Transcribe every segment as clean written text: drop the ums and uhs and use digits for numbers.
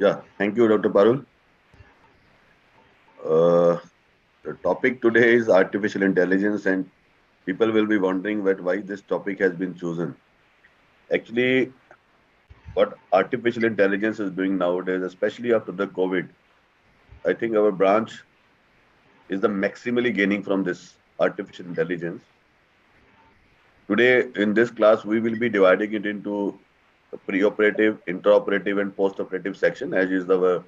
Yeah, thank you, Dr. Parul. Uh, the topic today is artificial intelligence, and people will be wondering why this topic has been chosen. Actually, what artificial intelligence is doing nowadays, especially after the COVID, I think our branch is the maximally gaining from this artificial intelligence. Today, in this class, we will be dividing it into pre-operative, intraoperative, and post-operative section, as is the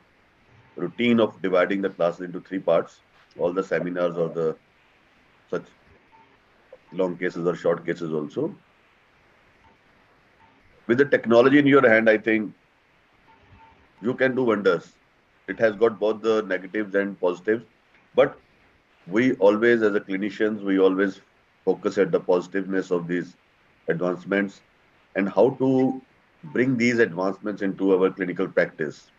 routine of dividing the classes into three parts. All the seminars or the such long cases or short cases also. With the technology in your hand, I think you can do wonders. It has got both the negatives and positives, but we always, as a clinicians, we always focus at the positiveness of these advancements and how to bring these advancements into our clinical practice.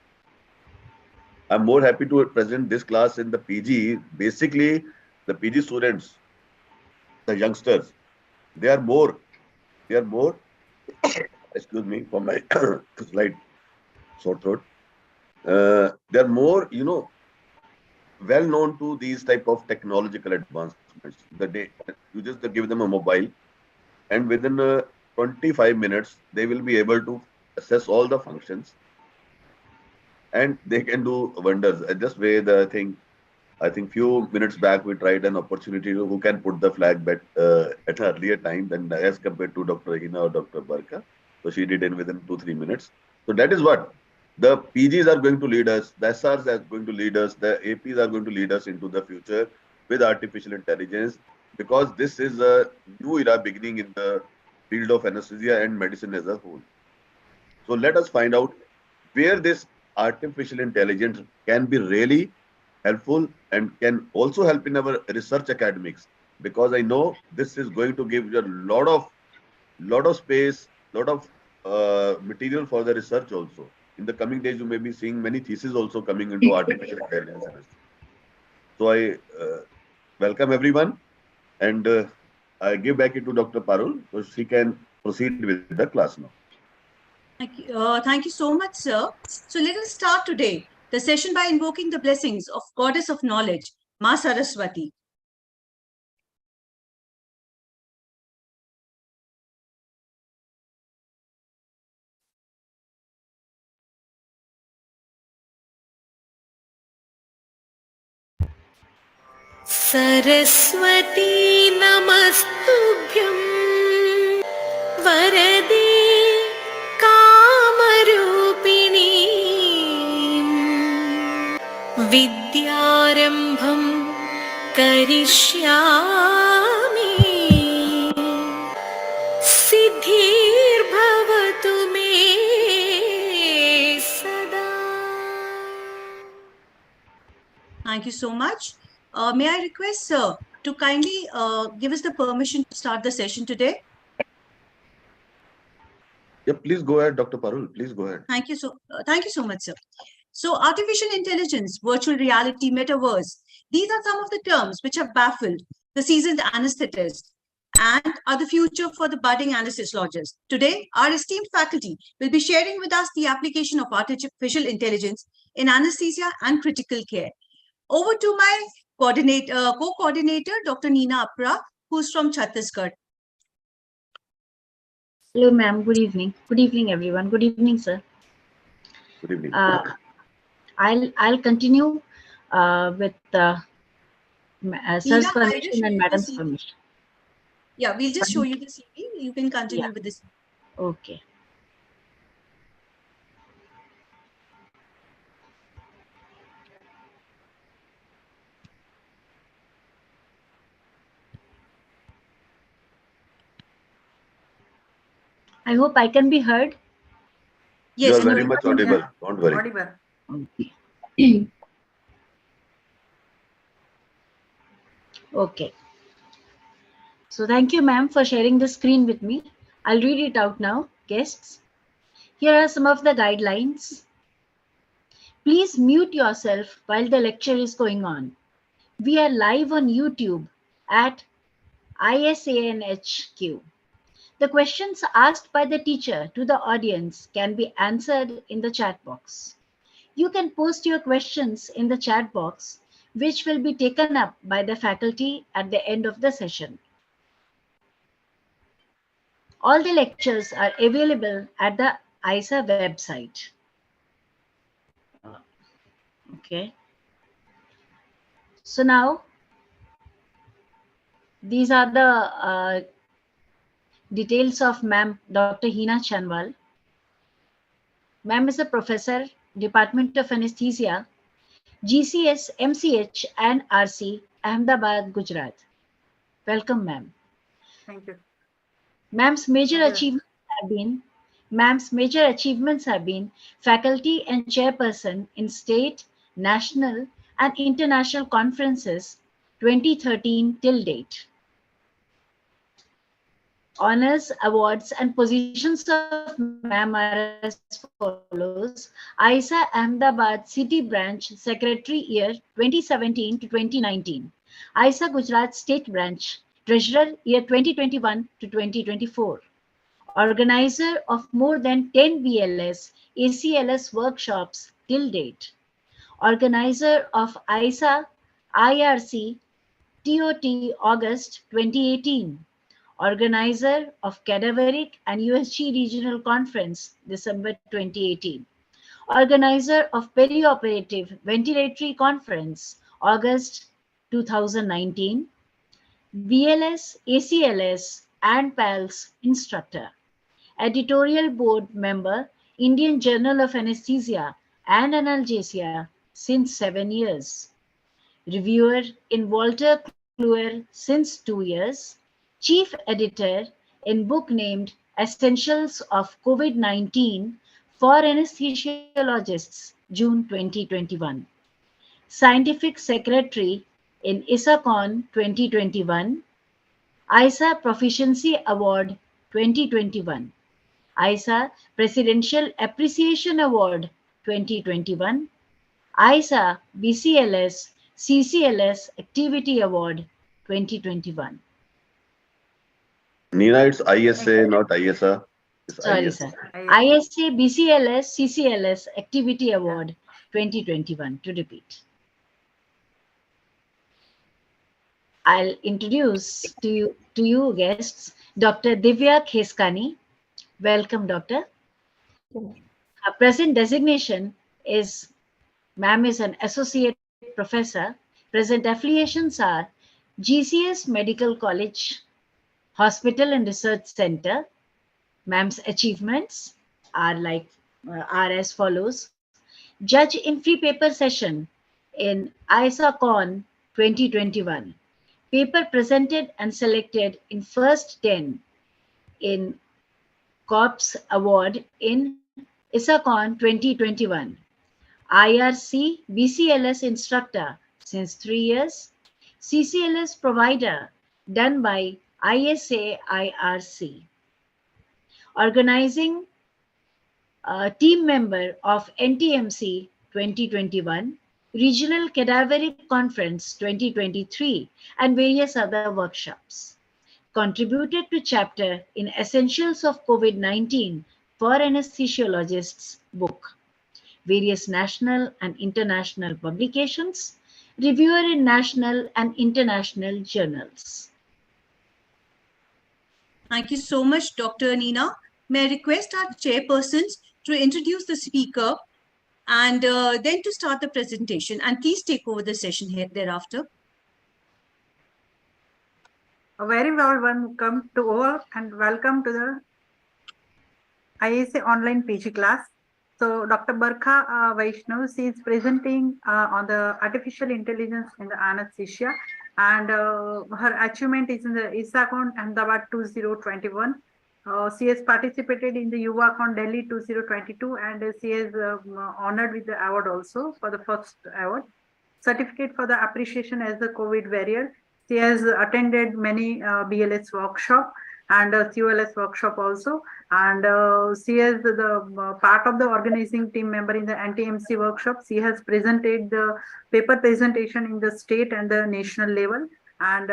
I'm more happy to present this class in the PG. Basically, the PG students, the youngsters, they are more, they are more, excuse me for my slight sore throat. They're more, well known to these type of technological advancements. The day you just give them a mobile, and within 25 minutes, they will be able to assess all the functions, and they can do wonders. Just way the thing. I think few minutes back we tried an opportunity to who can put the flag bet at an earlier time than as compared to Dr. Hina or Dr. Barka. So she did in within 2-3 minutes. So that is what the PGs are going to lead us, the SRs are going to lead us, the APs are going to lead us into the future with artificial intelligence, because this is a new era beginning in the field of anesthesia and medicine as a whole. So let us find out where this artificial intelligence can be really helpful and can also help in our research academics, because I know this is going to give you a lot of space, lot of material for the research also. In the coming days, you may be seeing many theses also coming into artificial intelligence. So I welcome everyone, and I give back it to Dr. Parul so she can proceed with the class now. Thank you so much, sir. So let us start today the session by invoking the blessings of Goddess of Knowledge, Ma Saraswati. Saraswati नमस्तुभ्यं वरदे कामरूपिणी विद्यारम्भं करिष्यामि सिद्धिर्भवतु मे सदा. Thank you so much. May I request, sir, to kindly give us the permission to start the session today? Yeah, please go ahead, Dr. Parul. Please go ahead. Thank you so much, sir. So artificial intelligence, virtual reality, metaverse, these are some of the terms which have baffled the seasoned anesthetists and are the future for the budding anesthesiologists. Today, our esteemed faculty will be sharing with us the application of artificial intelligence in anesthesia and critical care. Over to my co-coordinator, Dr. Neena Apra, who's from Chhattisgarh. Hello, ma'am. Good evening. Good evening, everyone. Good evening, sir. Good evening. I'll continue with sir's permission and madam's permission. Yeah, we'll just show you the CV. You can continue with this. Okay. I hope I can be heard. Yes, you are very much audible. Don't worry. Audible. Okay. Okay. So thank you, ma'am, for sharing the screen with me. I'll read it out now, guests. Here are some of the guidelines. Please mute yourself while the lecture is going on. We are live on YouTube at ISANHQ. The questions asked by the teacher to the audience can be answered in the chat box. You can post your questions in the chat box, which will be taken up by the faculty at the end of the session. All the lectures are available at the ISA website. Okay. So now, these are the details of Ma'am Dr. Hina Chanwal. Ma'am is a professor, Department of Anesthesia, GCS, MCH, and RC, Ahmedabad, Gujarat. Welcome, ma'am. Thank you. Ma'am's major achievements have been faculty and chairperson in state, national, and international conferences 2013 till date. Honors, awards, and positions of ma'am are as follows. ISA Ahmedabad City Branch Secretary year 2017 to 2019. ISA Gujarat State Branch Treasurer year 2021 to 2024. Organizer of more than 10 BLS, ACLS workshops till date. Organizer of ISA IRC TOT August 2018. Organizer of Cadaveric and USG Regional Conference, December 2018. Organizer of Perioperative Ventilatory Conference, August 2019. BLS, ACLS, and PALS instructor. Editorial board member, Indian Journal of Anesthesia and Analgesia since 7 years. Reviewer in Walter Kluwer since 2 years. Chief editor in book named Essentials of COVID-19 for Anesthesiologists, June 2021. Scientific Secretary in ISACON 2021. ISA Proficiency Award 2021. ISA Presidential Appreciation Award 2021. ISA BCLS CCLS Activity Award 2021. Nina, it's ISA, not ISA. It's Sorry, ISA. sir. ISA BCLS CCLS Activity Award 2021, to repeat. I'll introduce to you guests Dr. Divya Kheskani. Welcome, Doctor. Her present designation is, ma'am is an associate professor. Present affiliations are GCS Medical College, Hospital and Research Center. Ma'am's achievements are as follows. Judge in free paper session in ISACON 2021. Paper presented and selected in first 10 in COPS Award in ISACON 2021. IRC BCLS instructor since 3 years. CCLS provider done by ISA IRC. Organizing team member of NTMC 2021, Regional Cadaveric Conference 2023, and various other workshops. Contributed to chapter in Essentials of COVID-19 for Anesthesiologists book. Various national and international publications. Reviewer in national and international journals. Thank you so much, Dr. Nina. May I request our chairpersons to introduce the speaker and then to start the presentation, and please take over the session here thereafter. A very warm welcome to all and welcome to the ISA online PG class. So Dr. Barkha Vaishnav, she is presenting on the artificial intelligence in the anesthesia, and her achievement is in the ISACON Ahmedabad 2021. She has participated in the UVACON Delhi 2022, and she is honored with the award also for the first award. Certificate for the appreciation as the COVID warrior. She has attended many BLS workshop and COLS workshop also, and she is the part of the organizing team member in the NTMC workshop. She has presented the paper presentation in the state and the national level, and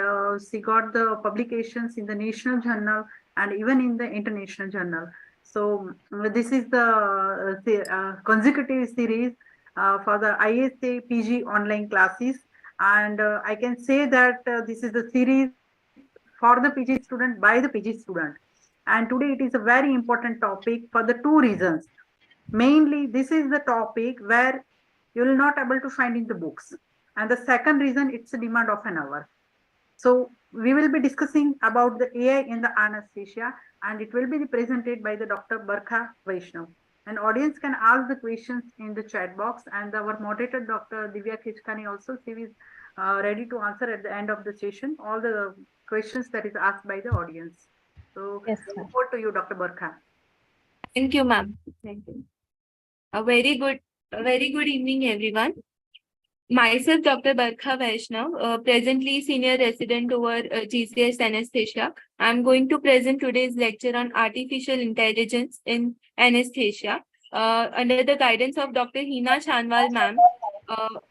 she got the publications in the national journal and even in the international journal. So this is the consecutive series for the ISA PG online classes. And I can say that this is the series for the PG student by the PG student. And today it is a very important topic for the two reasons. Mainly, this is the topic where you will not able to find in the books. And the second reason, it's a demand of an hour. So we will be discussing about the AI in the anesthesia, and it will be presented by the Dr. Barkha Vaishnav. And audience can ask the questions in the chat box, and our moderator, Dr. Divya Khichkani, also she is ready to answer at the end of the session all the questions that is asked by the audience. So Yes, ma'am. over to you, Dr. Barkha. Thank you, ma'am. Thank you. A very good evening, everyone. Myself, Dr. Barkha Vaishnav, presently senior resident over GCS Anaesthesia. I'm going to present today's lecture on artificial intelligence in anesthesia under the guidance of Dr. Hina Chanwal, ma'am,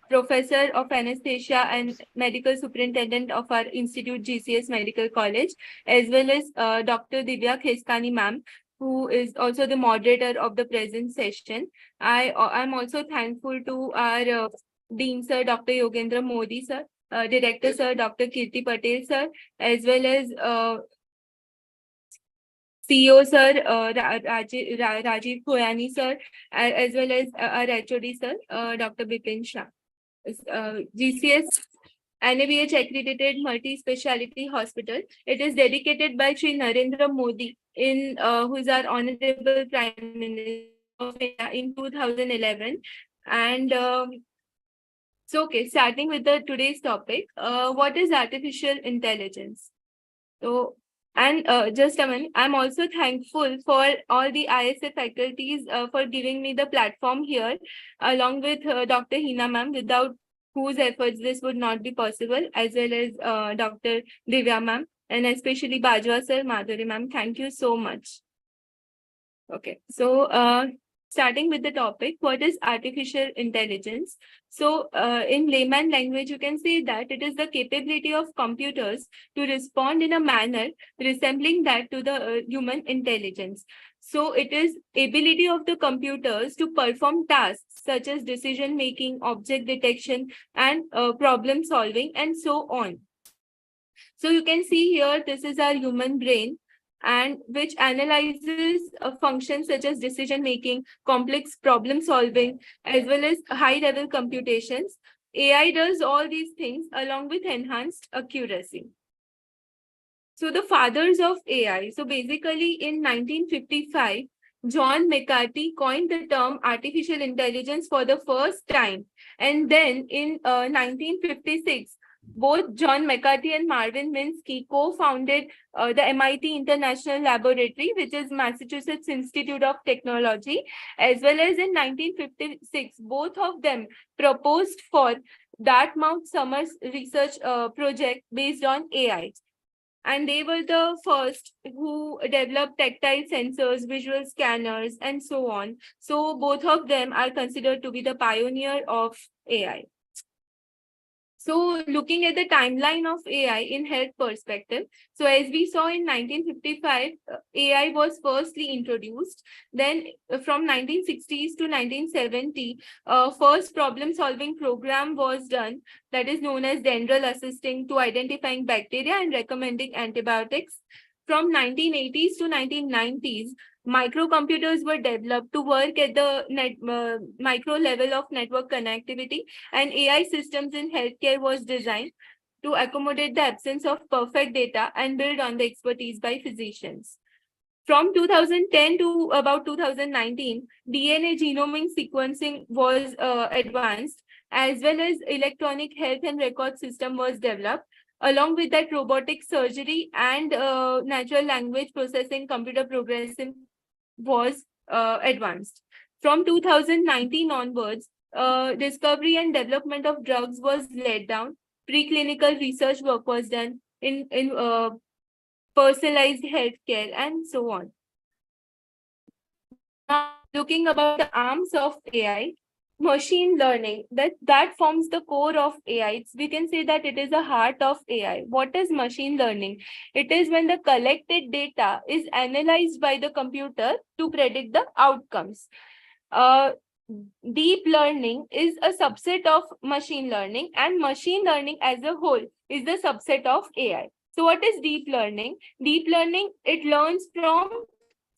professor of anesthesia and medical superintendent of our institute, GCS Medical College, as well as Dr. Divya Kheskani, ma'am, who is also the moderator of the present session. I'm also thankful to our Dean Sir Dr. Yogendra Modi Sir, Director Sir Dr. Kirti Patel Sir, as well as CEO Sir Rajiv Khoyani Sir, as well as our HOD Sir Dr. Bipin Shah. GCS NABH accredited multi-speciality hospital. It is dedicated by Sri Narendra Modi, who is our Honorable Prime Minister of India in 2011, and so, okay, starting with the today's topic, what is artificial intelligence? So, and just a minute, I'm also thankful for all the ISA faculties for giving me the platform here, along with Dr. Hina ma'am, without whose efforts this would not be possible, as well as Dr. Divya ma'am, and especially Bajwa sir, Madhuri ma'am. Thank you so much. Okay, so starting with the topic, what is artificial intelligence? So in layman language, you can say that it is the capability of computers to respond in a manner resembling that to the human intelligence. So it is ability of the computers to perform tasks such as decision making, object detection, and problem solving, and so on. So you can see here, this is our human brain, and which analyzes functions such as decision making, complex problem solving, as well as high level computations. AI does all these things along with enhanced accuracy. So the fathers of AI. So basically in 1955, John McCarthy coined the term artificial intelligence for the first time. And then in 1956, both John McCarthy and Marvin Minsky co-founded the MIT International Laboratory, which is Massachusetts Institute of Technology, as well as in 1956, both of them proposed for Dartmouth Summers Research Project based on AI. And they were the first who developed tactile sensors, visual scanners, and so on. So both of them are considered to be the pioneer of AI. So looking at the timeline of AI in health perspective, so as we saw in 1955, AI was firstly introduced. Then from 1960s to 1970, first problem solving program was done, that is known as Dendral assisting to identifying bacteria and recommending antibiotics. From 1980s to 1990s, microcomputers were developed to work at the micro level of network connectivity, and AI systems in healthcare was designed to accommodate the absence of perfect data and build on the expertise by physicians. From 2010 to about 2019, DNA genomic sequencing was advanced, as well as electronic health and record system was developed. Along with that, robotic surgery and natural language processing computer programming was advanced. From 2019 onwards, discovery and development of drugs was laid down. Preclinical research work was done in personalized healthcare and so on. Now, looking about the arms of AI, machine learning, that forms the core of AI. We can say that it is the heart of AI. What is machine learning? It is when the collected data is analyzed by the computer to predict the outcomes. deep learning is a subset of machine learning, and machine learning as a whole is the subset of AI. So what is deep learning? Deep learning, it learns from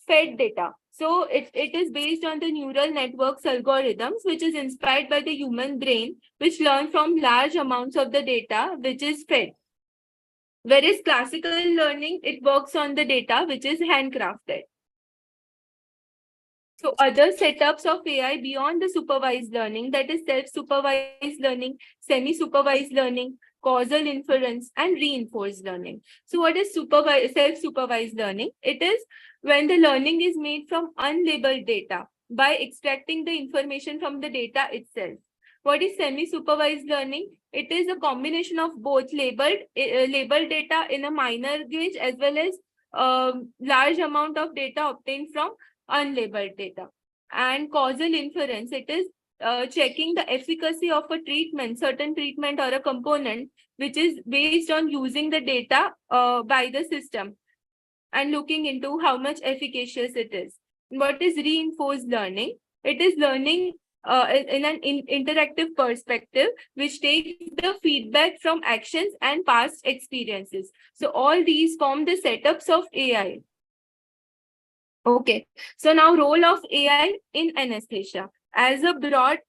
fed data. So it is based on the neural networks algorithms, which is inspired by the human brain, which learn from large amounts of the data which is fed. Whereas classical learning, it works on the data which is handcrafted. So other setups of AI beyond the supervised learning, that is self-supervised learning, semi-supervised learning, causal inference, and reinforced learning. So what is self-supervised learning? It is when the learning is made from unlabeled data by extracting the information from the data itself. What is semi-supervised learning? It is a combination of both labeled data in a minor gauge as well as large amount of data obtained from unlabeled data. And causal inference, it is checking the efficacy of a treatment, certain treatment or a component, which is based on using the data by the system and looking into how much efficacious it is. What is reinforced learning? It is learning in an interactive perspective, which takes the feedback from actions and past experiences. So all these form the setups of AI. Okay, so now role of AI in anesthesia. As a broad,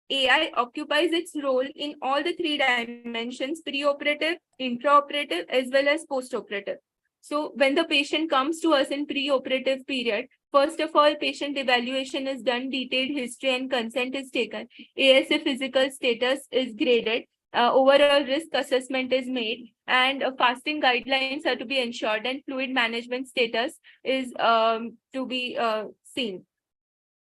AI occupies its role in all the three dimensions: pre-operative, intraoperative, as well as post-operative. So when the patient comes to us in pre-operative period, first of all, patient evaluation is done, detailed history and consent is taken, ASA physical status is graded, overall risk assessment is made, and fasting guidelines are to be ensured, and fluid management status is to be seen.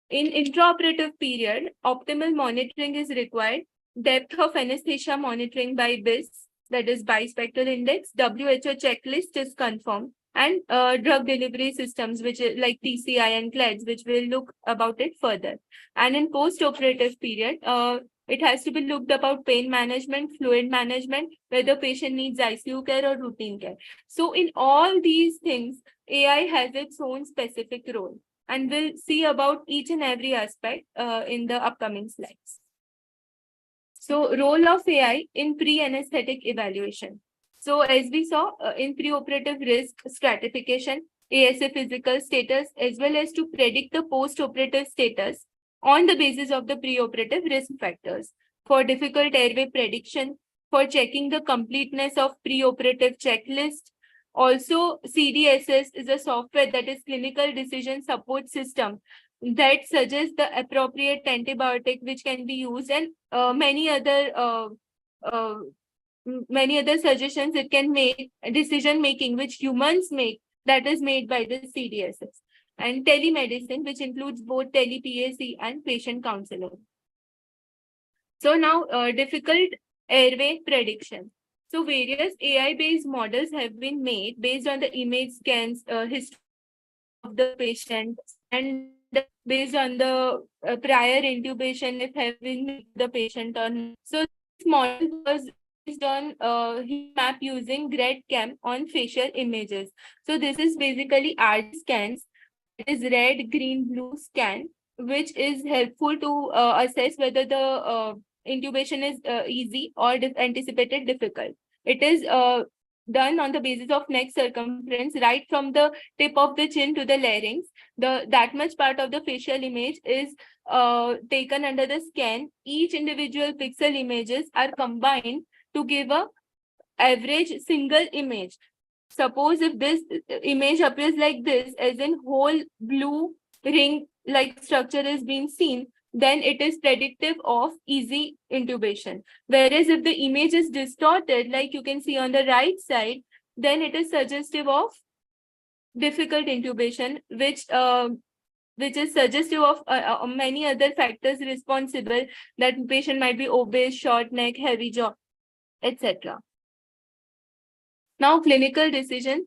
In intraoperative period, optimal monitoring is required. Depth of anesthesia monitoring by BIS, that is bispectral index, WHO checklist is confirmed, and drug delivery systems, which is like TCI and CLEDS, which will look about it further. And in post-operative period, it has to be looked about pain management, fluid management, whether patient needs ICU care or routine care. So in all these things, AI has its own specific role. And we'll see about each and every aspect in the upcoming slides. So role of AI in pre-anesthetic evaluation. So as we saw in pre-operative risk stratification, ASA physical status, as well as to predict the post-operative status on the basis of the pre-operative risk factors. For difficult airway prediction, for checking the completeness of pre-operative checklist. Also, CDSS is a software, that is clinical decision support system, that suggests the appropriate antibiotic which can be used, and many other suggestions it can make, decision making which humans make, that is made by the CDSS. And telemedicine, which includes both tele-PAC and patient counseling. So now difficult airway prediction. So various AI-based models have been made based on the image scans, history of the patient, and based on the prior intubation, if have been the patient or not. So this model was based on heat map using GradCam on facial images. So this is basically RD scans, that is red, green, blue scan, which is helpful to assess whether the intubation is easy or anticipated difficult. It is done on the basis of neck circumference, right from the tip of the chin to the larynx. That much part of the facial image is taken under the scan. Each individual pixel images are combined to give a average single image. Suppose if this image appears like this, as in whole blue ring like structure is being seen, then it is predictive of easy intubation. Whereas if the image is distorted, like you can see on the right side, then it is suggestive of difficult intubation, which is suggestive of many other factors responsible, that patient might be obese, short neck, heavy jaw, etc. Now, clinical decision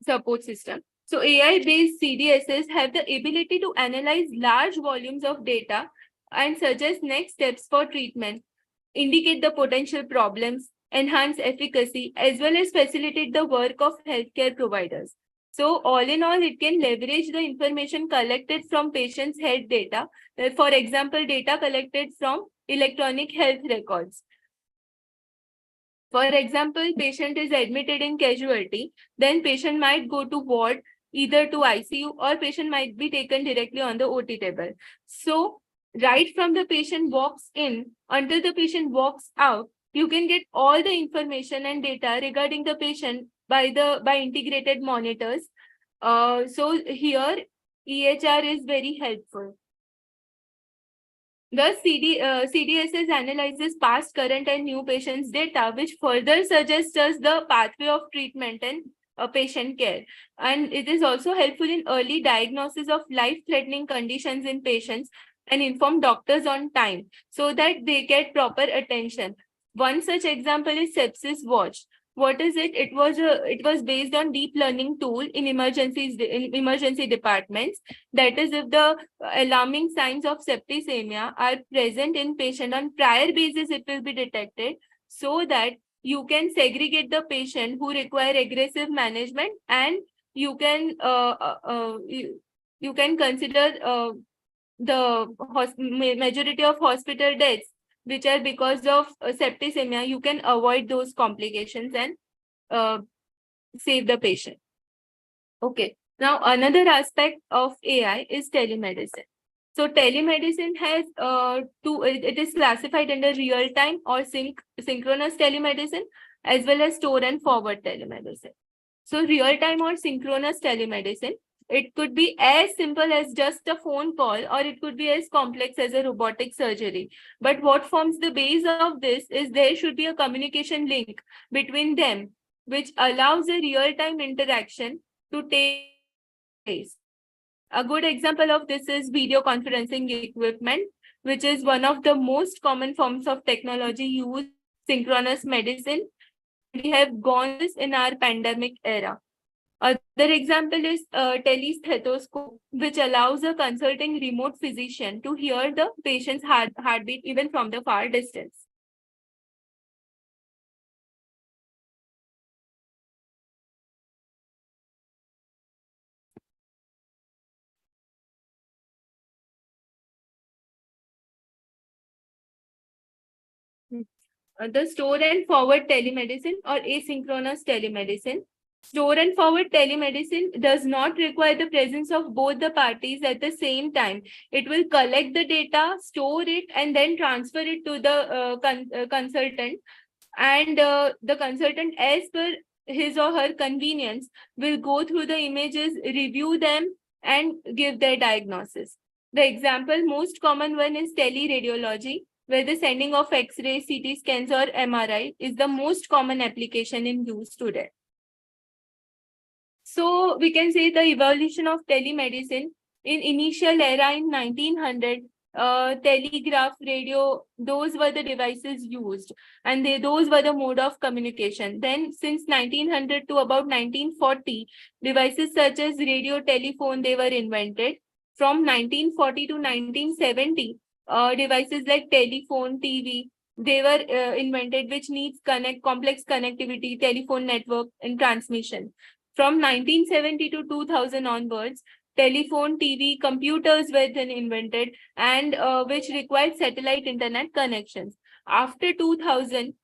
support system. So AI-based CDSs have the ability to analyze large volumes of data and suggest next steps for treatment, indicate the potential problems, enhance efficacy, as well as facilitate the work of healthcare providers. So all in all, it can leverage the information collected from patient's health data. For example, data collected from electronic health records. For example, patient is admitted in casualty, then patient might go to ward, either to ICU, or patient might be taken directly on the OT table. So right from the patient walks in until the patient walks out, you can get all the information and data regarding the patient by integrated monitors. So here EHR is very helpful. The CDSS analyzes past, current, and new patients' data, which further suggests us the pathway of treatment and patient care. And it is also helpful in early diagnosis of life-threatening conditions in patients and inform doctors on time so that they get proper attention. One such example is Sepsis Watch. What is it? It was based on deep learning tool in emergency departments. That is, if the alarming signs of septicemia are present in patient on prior basis, it will be detected so that you can segregate the patient who require aggressive management, and you can you can consider the majority of hospital deaths which are because of septicemia. You can avoid those complications and uh, save the patient. Okay. Now, another aspect of AI is telemedicine. So telemedicine has it is classified under real-time or synchronous telemedicine, as well as store and forward telemedicine. So real-time or synchronous telemedicine, it could be as simple as just a phone call, or it could be as complex as a robotic surgery. But what forms the base of this is there should be a communication link between them, which allows a real-time interaction to take place. A good example of this is video conferencing equipment, which is one of the most common forms of technology used synchronous medicine, and we have gone this in our pandemic era. Other example is telestethoscope, which allows a consulting remote physician to hear the patient's heartbeat even from the far distance. The store and forward telemedicine or asynchronous telemedicine. Store and forward telemedicine does not require the presence of both the parties at the same time. It will collect the data, store it, and then transfer it to the consultant. And the consultant, as per his or her convenience, will go through the images, review them, and give their diagnosis. The example, most common one, is teleradiology, where the sending of X-ray, CT scans, or MRI is the most common application in use today. So we can say the evolution of telemedicine in initial era in 1900, telegraph, radio, those were the devices used, and those were the mode of communication. Then since 1900 to about 1940, devices such as radio, telephone, they were invented. From 1940 to 1970, devices like telephone, TV, they were invented, which needs complex connectivity, telephone network, and transmission. From 1970 to 2000 onwards, telephone, TV, computers were then invented, and which required satellite internet connections. After 2000,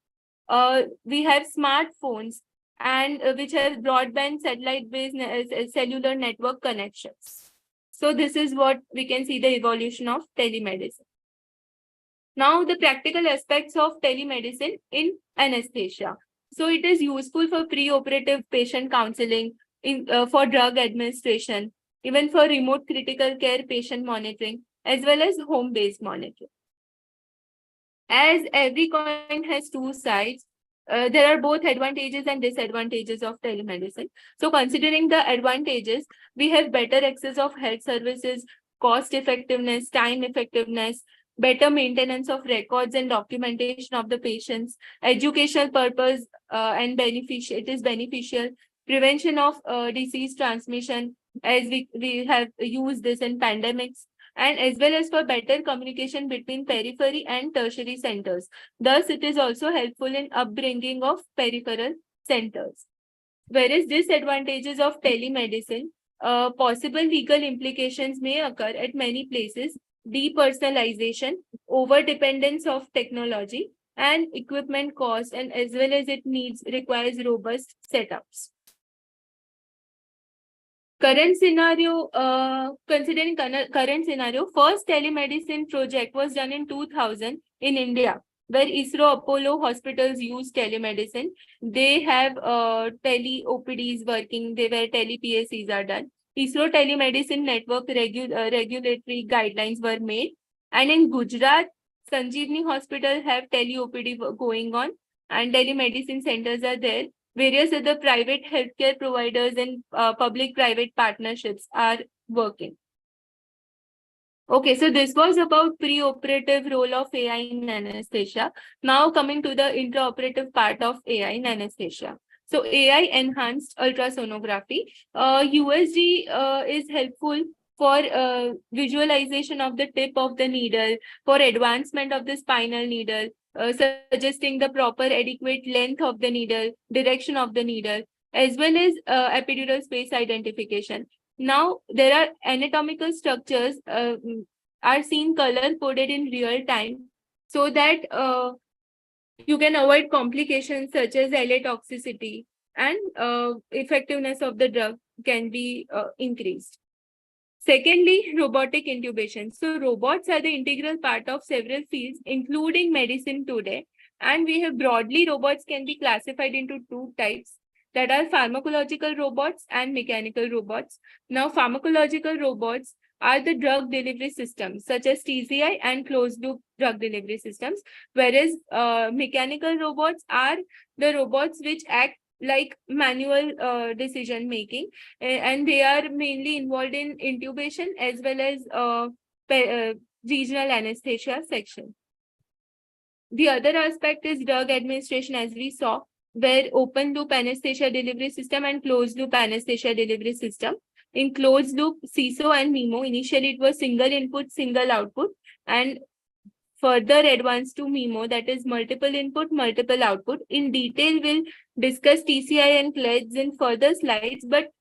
we have smartphones, and which have broadband satellite-based cellular network connections. So this is what we can see the evolution of telemedicine. Now, the practical aspects of telemedicine in anesthesia. So it is useful for pre-operative patient counseling, for drug administration, even for remote critical care patient monitoring, as well as home-based monitoring. As every coin has two sides, there are both advantages and disadvantages of telemedicine. So considering the advantages, we have better access of health services, cost effectiveness, time effectiveness, better maintenance of records and documentation of the patients, educational purpose, and beneficial. It is beneficial. Prevention of disease transmission, as we have used this in pandemics, and as well as for better communication between periphery and tertiary centers. Thus, it is also helpful in upbringing of peripheral centers. Whereas disadvantages of telemedicine, possible legal implications may occur at many places: depersonalization, over dependence of technology, and equipment cost, and as well as it requires robust setups. Current scenario, considering current scenario, first telemedicine project was done in 2000 in India, where ISRO Apollo hospitals use telemedicine. They have tele OPDs working, where tele PSCs are done. ISRO telemedicine network regulatory guidelines were made. And in Gujarat, Sanjeevani Hospital have tele OPD going on, and telemedicine centers are there. Various other private healthcare providers and public-private partnerships are working. Okay, so this was about pre-operative role of AI in anesthesia. Now coming to the intraoperative part of AI in anesthesia. So AI enhanced ultrasonography. USG is helpful for visualization of the tip of the needle, for advancement of the spinal needle, suggesting the proper adequate length of the needle, direction of the needle, as well as epidural space identification. Now, there are anatomical structures are seen color coded in real time, so that you can avoid complications such as LA toxicity, and effectiveness of the drug can be increased. Secondly, robotic intubation. So robots are the integral part of several fields, including medicine today. And we have broadly, robots can be classified into two types, that are pharmacological robots and mechanical robots. Now, pharmacological robots are the drug delivery systems, such as TCI and closed-loop drug delivery systems, whereas mechanical robots are the robots which act like manual decision making, and they are mainly involved in intubation as well as regional anesthesia section. The other aspect is drug administration, as we saw, where open loop anesthesia delivery system and closed loop anesthesia delivery system. In closed loop, CISO and MIMO, initially it was single input, single output, and further advanced to MIMO, that is multiple input, multiple output. In detail, we'll discuss TCI and CLEDs in further slides, but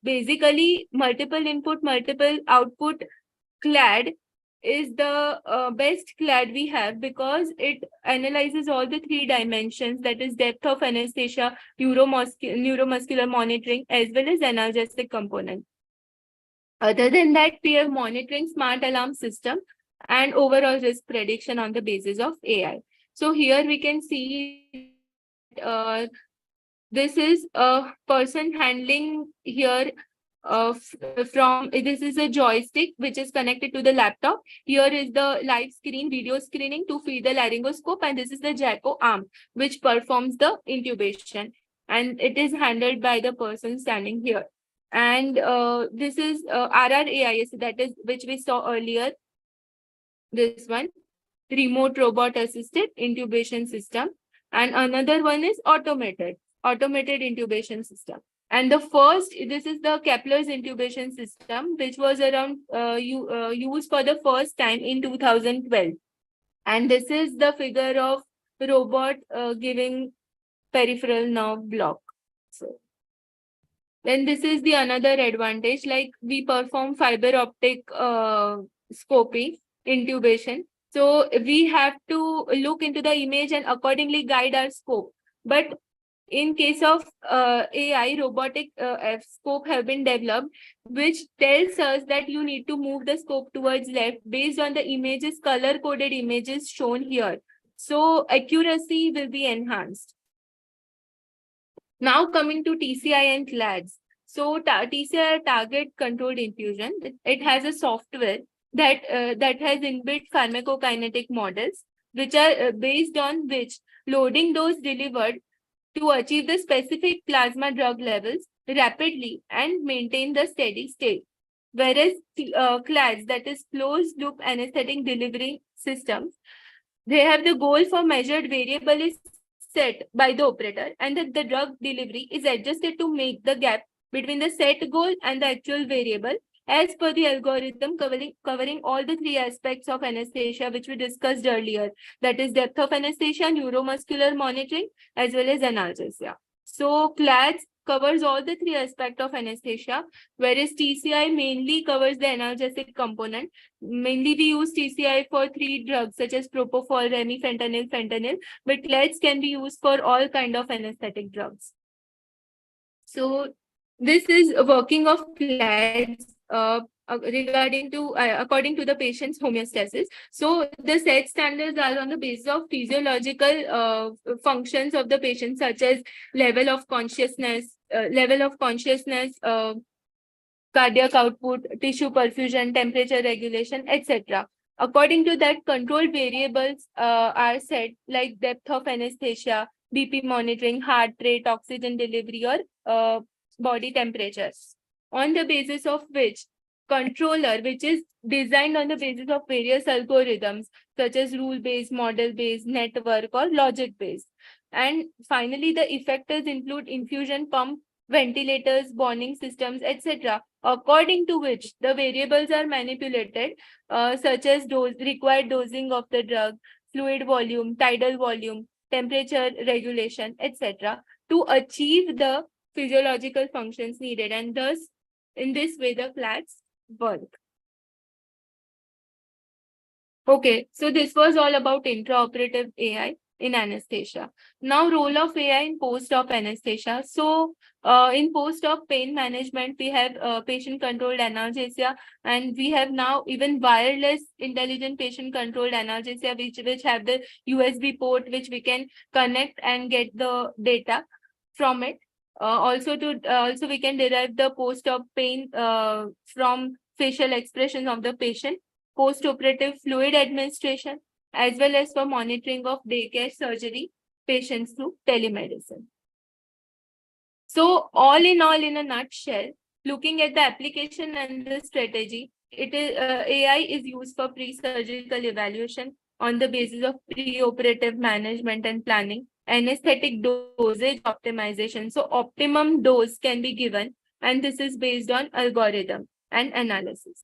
basically multiple input, multiple output CLAD is the best CLAD we have, because it analyzes all the three dimensions, that is depth of anesthesia, neuromuscular monitoring, as well as analgesic component. Other than that, we have monitoring smart alarm system and overall risk prediction on the basis of AI. So here we can see this is a person handling here this is a joystick which is connected to the laptop. Here is the live screen video screening to feed the laryngoscope, and this is the JACO arm which performs the intubation, and it is handled by the person standing here. And this is RRAIS, that is which we saw earlier, this one, remote robot assisted intubation system, and another one is automated intubation system. And the first, this is the Kepler's intubation system, which was around used for the first time in 2012. And this is the figure of robot giving peripheral nerve block. So then this is the another advantage, like we perform fiber optic scoping intubation. So we have to look into the image and accordingly guide our scope. But in case of AI, robotic scope have been developed, which tells us that you need to move the scope towards left based on the images, color-coded images shown here. So accuracy will be enhanced. Now coming to TCI and CLADs. So TCI, target controlled infusion, it has a software that has inbuilt pharmacokinetic models, which are based on which loading dose delivered to achieve the specific plasma drug levels rapidly and maintain the steady state. Whereas CLADs, that is closed loop anesthetic delivery systems, they have the goal for measured variable is set by the operator, and the drug delivery is adjusted to make the gap between the set goal and the actual variable, as per the algorithm covering all the three aspects of anesthesia which we discussed earlier, that is depth of anesthesia, neuromuscular monitoring, as well as analgesia. So CLADS covers all the three aspects of anesthesia, whereas TCI mainly covers the analgesic component. Mainly we use TCI for three drugs such as propofol, remifentanil, fentanyl, but CLADS can be used for all kind of anesthetic drugs. So this is a working of CLADS regarding to according to the patient's homeostasis. So the set standards are on the basis of physiological functions of the patient, such as level of consciousness, cardiac output, tissue perfusion, temperature regulation, etc. According to that, control variables are set, like depth of anesthesia, BP monitoring, heart rate, oxygen delivery, or body temperature. On the basis of which controller, which is designed on the basis of various algorithms such as rule-based, model-based, network, or logic-based. And finally, the effectors include infusion pump, ventilators, bonding systems, etc., according to which the variables are manipulated, such as required dosing of the drug, fluid volume, tidal volume, temperature regulation, etc., to achieve the physiological functions needed. And thus, in this way, the CLADS work. Okay, so this was all about intraoperative AI in anesthesia. Now, role of AI in post-op anesthesia. So, in post-op pain management, we have patient-controlled analgesia, and we have now even wireless intelligent patient-controlled analgesia, which have the USB port, which we can connect and get the data from it. Also we can derive the post-op pain from facial expressions of the patient, post-operative fluid administration, as well as for monitoring of daycare surgery patients through telemedicine. So all, in a nutshell, looking at the application and the strategy, AI is used for pre-surgical evaluation on the basis of pre-operative management and planning, anesthetic dosage optimization. So optimum dose can be given, and this is based on algorithm and analysis.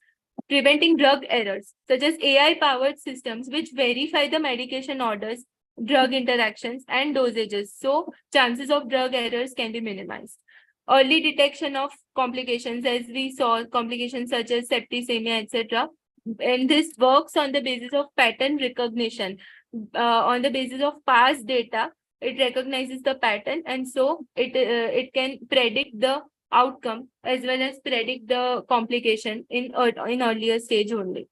Preventing drug errors, such as AI-powered systems which verify the medication orders, drug interactions, and dosages. So chances of drug errors can be minimized. Early detection of complications, as we saw, complications such as septicemia, etc. And this works on the basis of pattern recognition. On the basis of past data, it recognizes the pattern, and so it can predict the outcome as well as predict the complication in earlier stage only.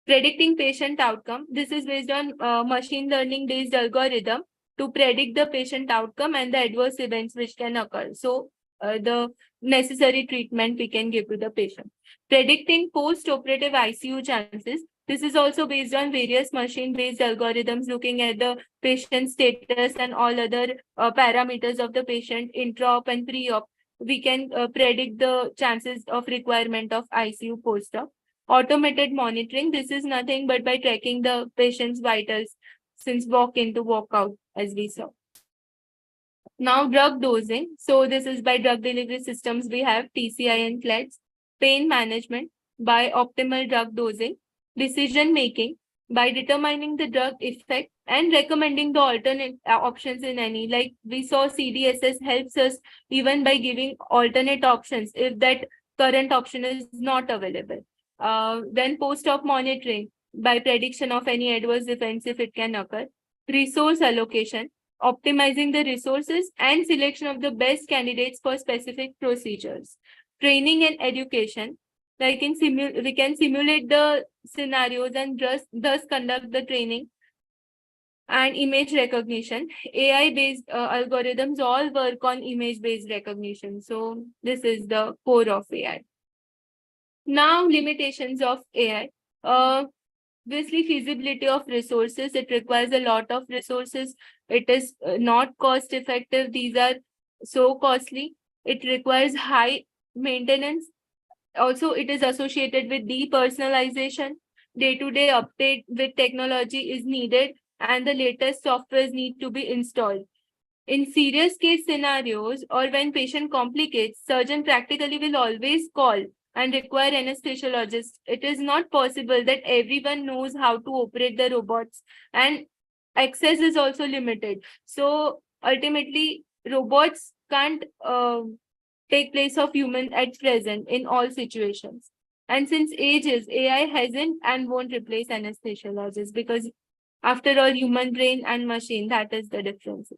Predicting patient outcome. This is based on machine learning based algorithm to predict the patient outcome and the adverse events which can occur. So the necessary treatment we can give to the patient. Predicting post-operative ICU chances. This is also based on various machine-based algorithms looking at the patient status and all other parameters of the patient, intra-op and pre-op. We can predict the chances of requirement of ICU post-op. Automated monitoring. This is nothing but by tracking the patient's vitals since walk in to walk out, as we saw. Now, drug dosing. So this is by drug delivery systems. We have TCI and CLADS. Pain management by optimal drug dosing. Decision making by determining the drug effect and recommending the alternate options in any. Like we saw, CDSS helps us even by giving alternate options if that current option is not available. Then post-op monitoring by prediction of any adverse events if it can occur. Resource allocation, optimizing the resources and selection of the best candidates for specific procedures. Training and education, like we can simulate the scenarios and thus conduct the training. And image recognition, AI-based algorithms all work on image-based recognition. So this is the core of AI. Now, limitations of AI. Obviously, feasibility of resources. It requires a lot of resources. It is not cost effective. These are so costly. It requires high maintenance. Also, it is associated with depersonalization. Day-to-day update with technology is needed, and the latest softwares need to be installed. In serious case scenarios or when patient complicates, surgeon practically will always call and require anesthesiologists. It is not possible that everyone knows how to operate the robots, and access is also limited. So ultimately, robots can't take place of human at present in all situations. And since ages, AI hasn't and won't replace anesthesiologists, because after all, human brain and machine, that is the difference.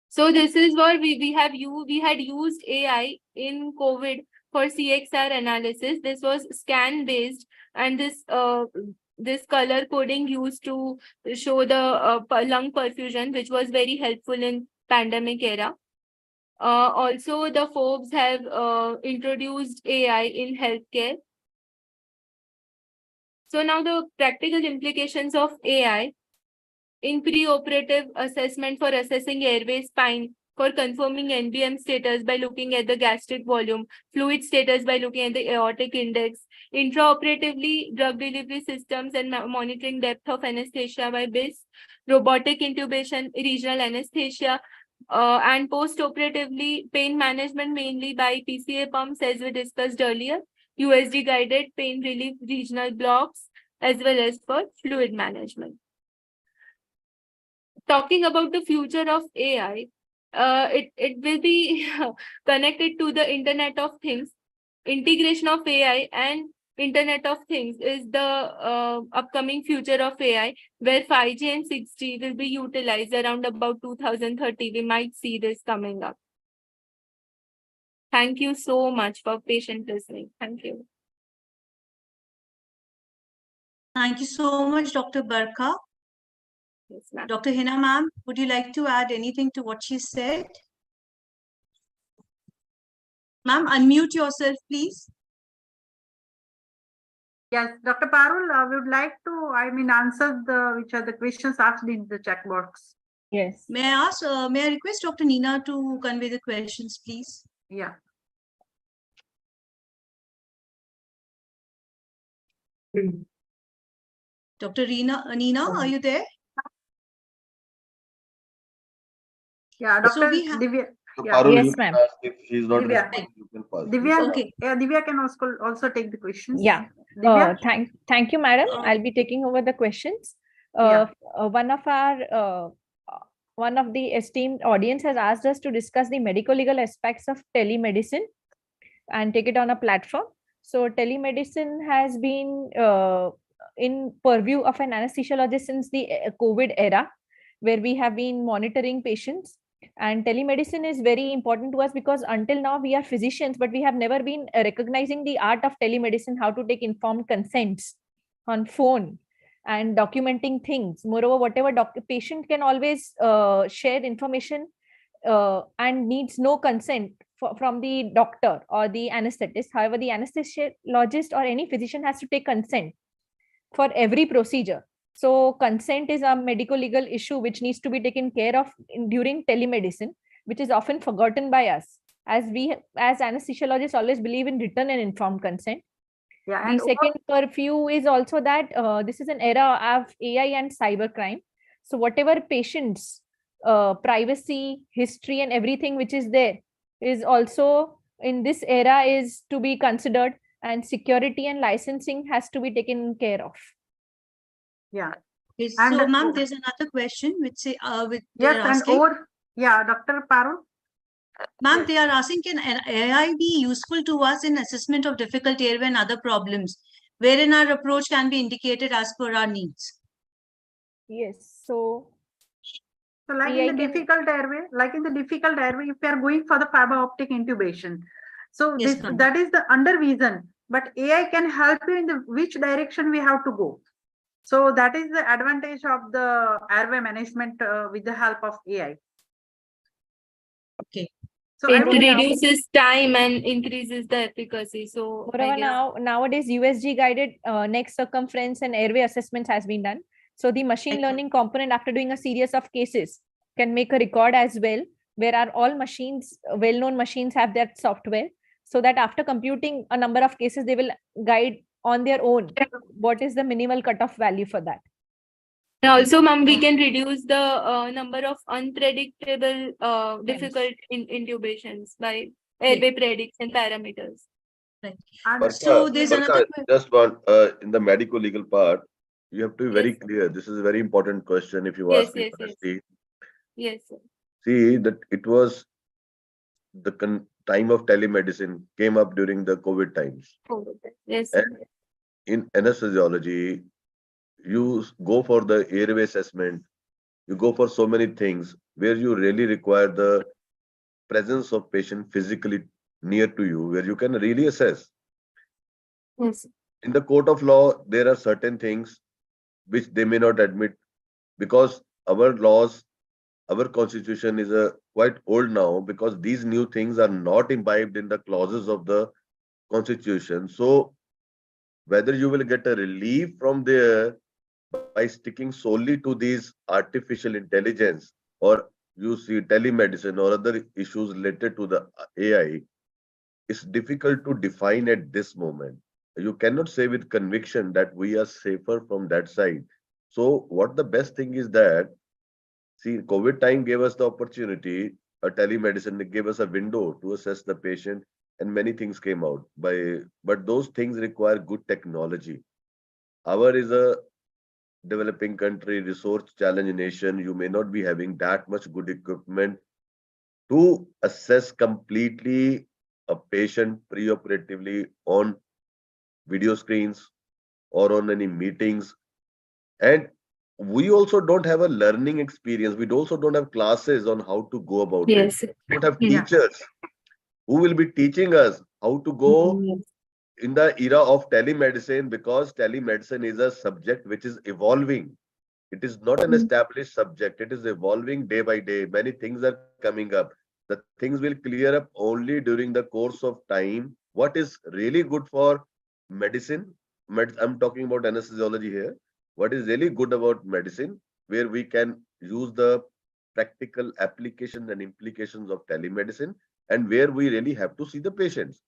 So this is what we had used AI in COVID for CXR analysis. This was scan based, and this color coding used to show the lung perfusion, which was very helpful in pandemic era. Also, the Forbes have introduced AI in healthcare. So now the practical implications of AI in pre-operative assessment for assessing airway spine, for confirming NBM status by looking at the gastric volume, fluid status by looking at the aortic index, intraoperatively drug delivery systems and monitoring depth of anesthesia by BIS, robotic intubation, regional anesthesia, and post-operatively pain management mainly by PCA pumps, as we discussed earlier, USG guided pain relief regional blocks, as well as for fluid management. Talking about the future of AI, it will be connected to the Internet of Things. Integration of AI and Internet of Things is the upcoming future of AI, where 5G and 6G will be utilized around about 2030. We might see this coming up. Thank you so much for patient listening. Thank you. Thank you so much, Dr. Barkha. Yes, ma'am. Dr. Hina, ma'am, would you like to add anything to what she said? Ma'am, unmute yourself, please. Yes, Dr. Parul, we would like to, answer which are the questions asked in the chat box. Yes. May I request Dr. Nina to convey the questions, please? Yeah. Dr. Nina, are you there? Yeah, So Dr. we have- Divya. So Yeah. Parul, Yes, you can ma'am. ask. If she's not Divya. responding, you can pass. Divya, Okay. Divya can also take the questions. Yeah. Divya? Thank you, madam. Uh, I'll be taking over the questions. Yeah. One of the esteemed audience has asked us to discuss the medical legal aspects of telemedicine and take it on a platform. So telemedicine has been in purview of an anesthesiologist since the COVID era, where we have been monitoring patients. And telemedicine is very important to us because until now we are physicians, but we have never been recognizing the art of telemedicine, how to take informed consents on phone and documenting things. Moreover, whatever patient can always share information and needs no consent from the doctor or the anesthetist. However, the anesthesiologist or any physician has to take consent for every procedure. So consent is a medical legal issue which needs to be taken care of during telemedicine, which is often forgotten by us, as we as anesthesiologists always believe in written and informed consent. Yeah. The And second purview is also that this is an era of AI and cybercrime. So whatever patients privacy, history, and everything which is there is also in this era is to be considered, and security and licensing has to be taken care of. yeah. Okay, And- so, ma'am, there's another question which they are Yes, and asking. Dr. Parul. Ma'am, Yes. they are asking, can AI be useful to us in assessment of difficult airway and other problems, wherein our approach can be indicated as per our needs? Yes. So like AI in the difficult airway, if we are going for the fiber optic intubation, so Yes, ma'am. that is the under vision, but AI can help you in the which direction we have to go. So that is the advantage of the airway management with the help of AI. Okay. So it reduces time and increases the efficacy. So moreover, nowadays USG guided neck circumference and airway assessments has been done. So the machine learning component, after doing a series of cases, can make a record as well, where are all machines, well-known machines have that software, so that after computing a number of cases, they will guide on their own what is the minimal cutoff value for that. also, ma'am, we can reduce the number of unpredictable, difficult intubations by airway prediction parameters. Right. And So there's another just one in the medical legal part. You have to be very Yes, sir. clear. This is a very important question. If you Yes, ask me yes, yes. honestly, Yes, sir. See that it was the time of telemedicine came up during the COVID times. Yes, And sir. in anesthesiology, you go for the airway assessment, you go for so many things where you really require the presence of patient physically near to you, where you can really assess. Yes. In the court of law, there are certain things which they may not admit because our laws, our constitution is quite old now because these new things are not imbibed in the clauses of the constitution. So whether you will get a relief from there by sticking solely to these artificial intelligence or you see telemedicine or other issues related to the AI, it's difficult to define at this moment. You cannot say with conviction that we are safer from that side. So what the best thing is that, see, COVID time gave us the opportunity, a telemedicine it gave us a window to assess the patient and many things came out but those things require good technology. Our is a developing country, resource challenged nation. You may not be having that much good equipment to assess completely a patient preoperatively on video screens or on any meetings. And we also don't have a learning experience. We also don't have classes on how to go about it. Yes. We don't have Yeah. teachers who will be teaching us how to go Yes. in the era of telemedicine because telemedicine is a subject which is evolving. It is not an established subject. It is evolving day by day. Many things are coming up. The things will clear up only during the course of time. What is really good for medicine? I'm talking about anesthesiology here. What is really good about medicine, where we can use the practical applications and implications of telemedicine, and where we really have to see the patients.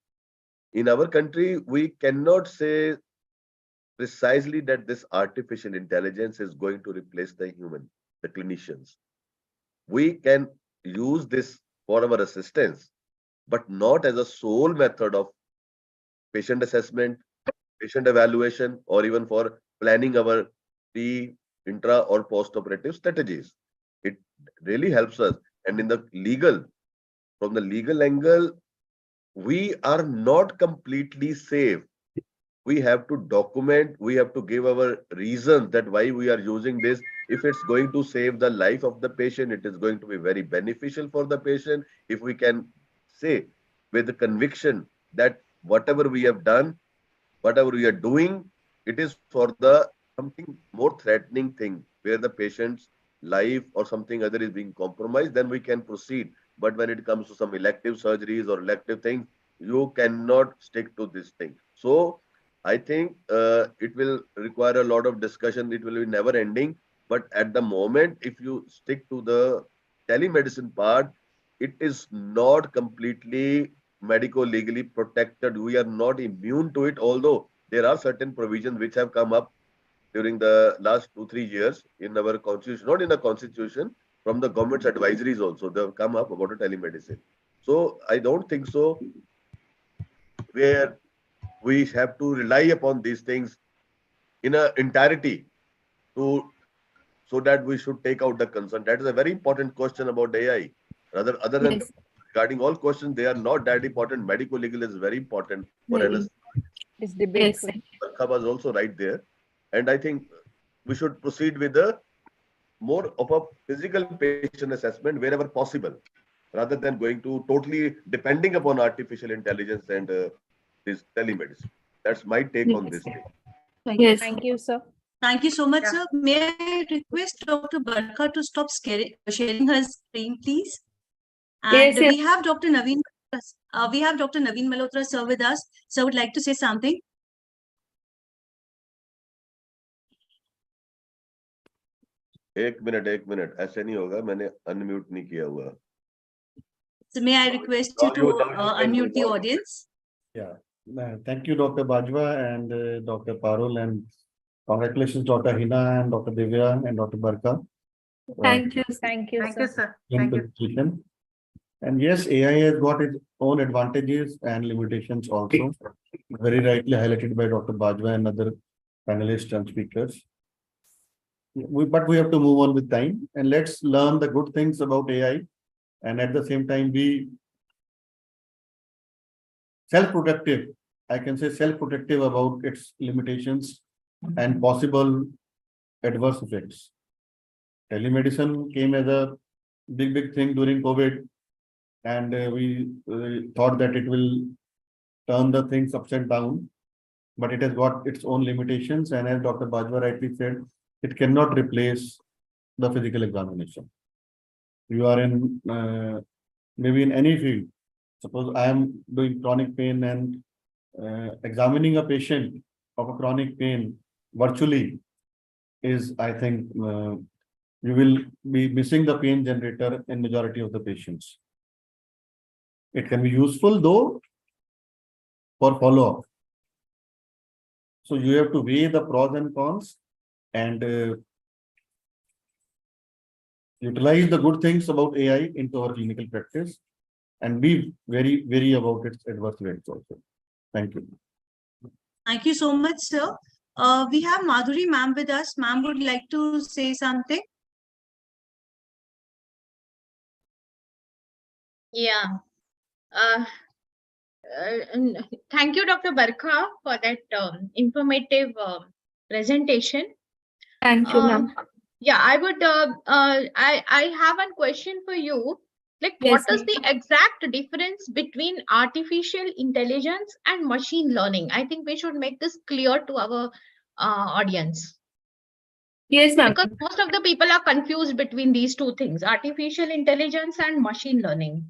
In our country, we cannot say precisely that this artificial intelligence is going to replace the human, the clinicians. We can use this for our assistance, but not as a sole method of patient assessment, patient evaluation, or even for planning our pre, intra, or post-operative strategies. It really helps us. And in the legal, from the legal angle, we are not completely safe. We have to document, we have to give our reasons that why we are using this. If it's going to save the life of the patient, it is going to be very beneficial for the patient. If we can say with the conviction that whatever we have done, whatever we are doing, it is for the something more threatening thing where the patient's life or something other is being compromised, then we can proceed. But when it comes to some elective surgeries or elective things, you cannot stick to this thing. So I think it will require a lot of discussion. It will be never ending. But at the moment, if you stick to the telemedicine part, it is not completely medico-legally protected. We are not immune to it, although there are certain provisions which have come up during the last 2-3 years in our constitution, not in the constitution, from the government's advisories also. They have come up about a telemedicine. So I don't think so, where we have to rely upon these things in a entirety to so that we should take out the concern. That is a very important question about AI. Other than Yes. regarding all questions, they are not that important. Medical legal is very important for Very. NS. It's Yes. debateful. Barkha was also right there. And I think we should proceed with a more of a physical patient assessment wherever possible, rather than going to totally depending upon artificial intelligence and this telemedicine. That's my take on Yes. this thing. Yes. Thank you, sir. Thank you so much, Yeah. sir. May I request Dr. Barkha to stop sharing her screen, please? And Yes. Yes. we have Dr. Naveen Malhotra, sir, with us. Sir would like to say something. एक minute ऐसे नहीं होगा मैंने unmute नहीं किया हुआ So may I request you Now to you can unmute the record. audience? Yeah. Thank you, Dr. Bajwa and Dr. Parul, and congratulations, Dr. Hina and Dr. Divya and Dr. Barka. Thank you. Thank you, Thank sir. you, sir. in Thank you. presentation. And yes, AI has got its own advantages and limitations also, very rightly highlighted by Dr. Bajwa and other panelists and speakers. But we have to move on with time, and let's learn the good things about AI and at the same time be self-protective. I can say self-protective about its limitations and possible adverse effects. Telemedicine came as a big thing during COVID, and we thought that it will turn the things upside down, but it has got its own limitations. And as Dr. Bajwa rightly said, it cannot replace the physical examination. You are in maybe in any field. Suppose I am doing chronic pain and examining a patient of a chronic pain virtually is, I think, you will be missing the pain generator in majority of the patients. It can be useful though for follow-up. So you have to weigh the pros and cons and utilize the good things about AI into our clinical practice and be very, very about its adverse effects also. Thank you. Thank you so much, sir. We have Madhuri ma'am with us. Ma'am would like to say something. Yeah. Thank you, Dr. Barkha, for that informative presentation. Thank you, ma'am. Yeah, I would. I have one question for you. Like, Yes, what is the exact difference between artificial intelligence and machine learning? I think we should make this clear to our audience. Yes, ma'am. Because most of the people are confused between these two things, artificial intelligence and machine learning.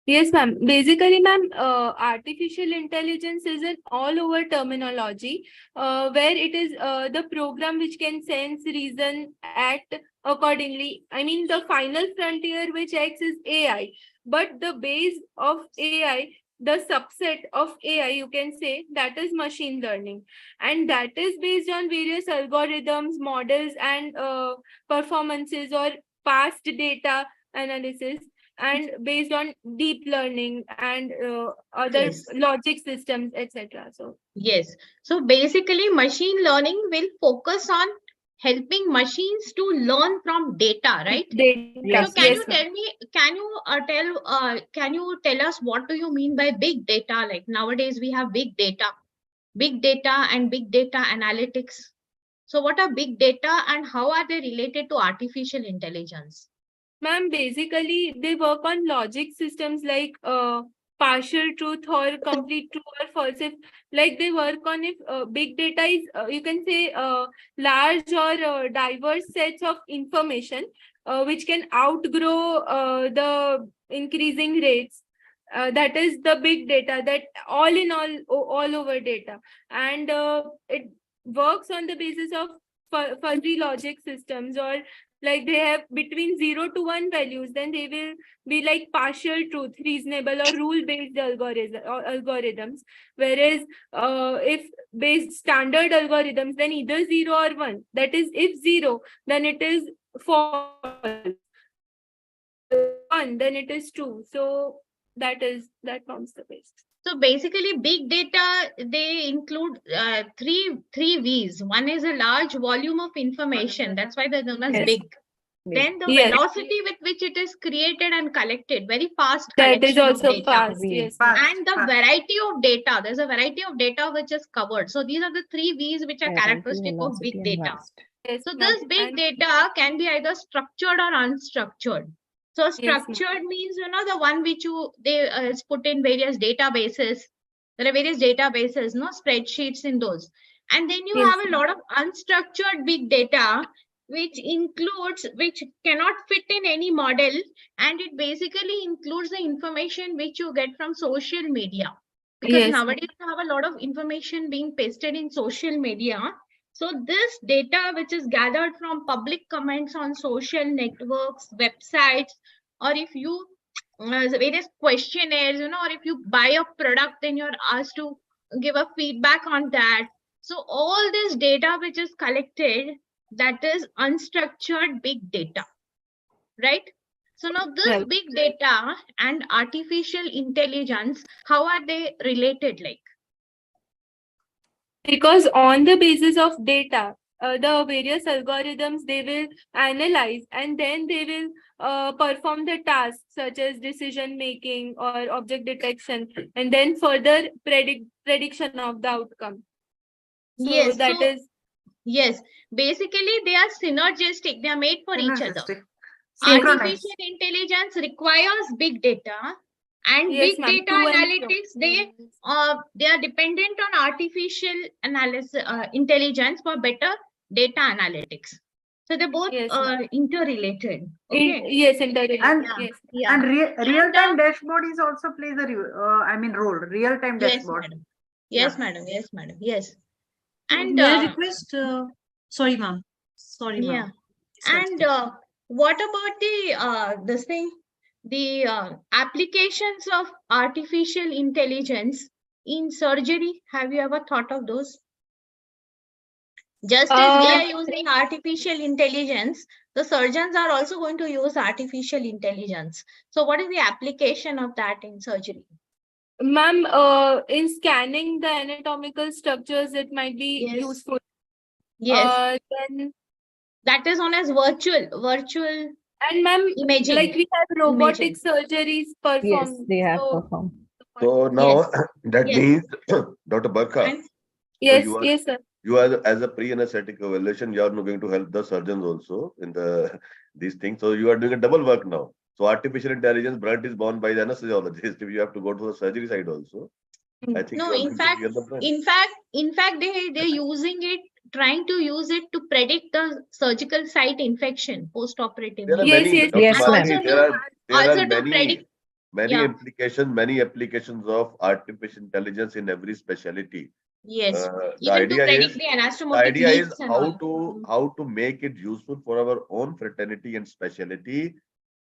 Yes, ma'am. Basically, ma'am, artificial intelligence is an all-over terminology where it is the program which can sense, reason, act accordingly. I mean, the final frontier which acts is AI, but the base of AI, the subset of AI, you can say, that is machine learning. And that is based on various algorithms, models, and performances or past data analysis, and based on deep learning and other Yes. logic systems, etc. So Yes. So basically, machine learning will focus on helping machines to learn from data, right? data. So can Yes, you ma'am. tell me, can you tell us what do you mean by big data? Like nowadays we have big data and big data analytics. So what are big data and how are they related to artificial intelligence? Ma'am, basically they work on logic systems like partial truth or complete true or false. If like they work on if big data is you can say large or diverse sets of information which can outgrow the increasing rates. That is the big data, that all in all over data, and it works on the basis of fuzzy logic systems, or like they have between 0 to 1 values, then they will be like partial truth, reasonable, or rule-based algorithms. Whereas if based standard algorithms, then either 0 or 1. That is, if 0, then it is false. If 1, then it is true. So that forms the base. So basically, big data, they include three V's. One is a large volume of information. That's why they're known as Yes. big. Then the Yes. velocity with which it is created and collected, very fast That is collection of also data. fast. Yes. And the variety of data. There's a variety of data which is covered. So these are the three V's which are characteristic of big data. Yes, So ma'am. this big And data can be either structured or unstructured. So ma'am. structured means, the one which they is put in various databases. There are various databases, spreadsheets in those. And then you Yes, have a lot of unstructured big data, which cannot fit in any model. And it basically includes the information which you get from social media. Because Yes. nowadays you have a lot of information being pasted in social media. So this data which is gathered from public comments on social networks, websites, or if you various questionnaires, or if you buy a product, then you're asked to give a feedback on that. So all this data which is collected, that is unstructured big data, right? So now this Right. big data and artificial intelligence, how are they related like? Because on the basis of data, the various algorithms, they will analyze, and then they will perform the tasks such as decision making or object detection, and then further prediction of the outcome. So Yes. that is Yes. Basically, they are synergistic. They are made for each other. Synergistic. Yes. Synchronized. Artificial intelligence requires big data, and Yes, big ma'am. data To and fro. analytics, they are dependent on artificial intelligence for better data analytics. So they're both Yes, ma'am. interrelated. Okay. Yes, interrelated. And Yes. Yeah. and real-time dashboard is also plays a role. Real-time Yes, dashboard. madam. Yes, Yeah. madam. Yes, madam. Yes. And May I request? Sorry, ma'am. Sorry, ma'am. yeah. And what about the this thing, the applications of artificial intelligence in surgery? Have you ever thought of those? Just as we are using artificial intelligence, the surgeons are also going to use artificial intelligence. So what is the application of that in surgery? Ma'am, in scanning the anatomical structures, it might be Yes. useful. Yes. Then, That is known as virtual and ma'am, imaging. like we have robotic Imaging. surgeries Yes, performed. they have So, performed. So now that Yes. means, Dr. Barkha, And yes, you are yes, sir. you are as a pre-anesthetic evaluation, you are now going to help the surgeons also in the these things. So you are doing a double work now. So artificial intelligence brunt is borne by the anesthesiologist. If you have to go to the surgery side also, I think no, you are in going to bear the brunt. fact, they're using it, trying to use it to predict the surgical site infection post-operatively. There are Yes, many, yes, Dr. Yes, And ma'am. Madhuri, also there are also to predict. many Yeah. applications of artificial intelligence in every specialty. Yes. The Even to idea predict is the anastomotic the idea is leaks and all. how to make it useful for our own fraternity and specialty,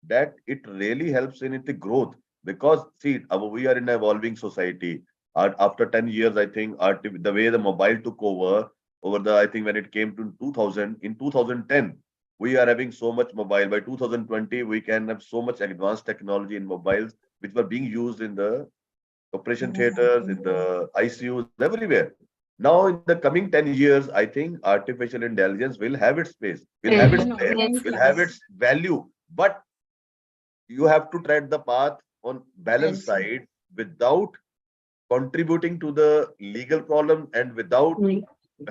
that it really helps in its growth. Because see, we are in an evolving society. After 10 years, I think the way the mobile took over the, I think when it came to 2000, in 2010, we are having so much mobile. By 2020, we can have so much advanced technology in mobiles, which were being used in the operation theaters, in the ICUs, everywhere. Now, in the coming 10 years, I think artificial intelligence will have its space, will have its place, Yes, will have its value. But you have to tread the path on balance side without contributing to the legal problem and without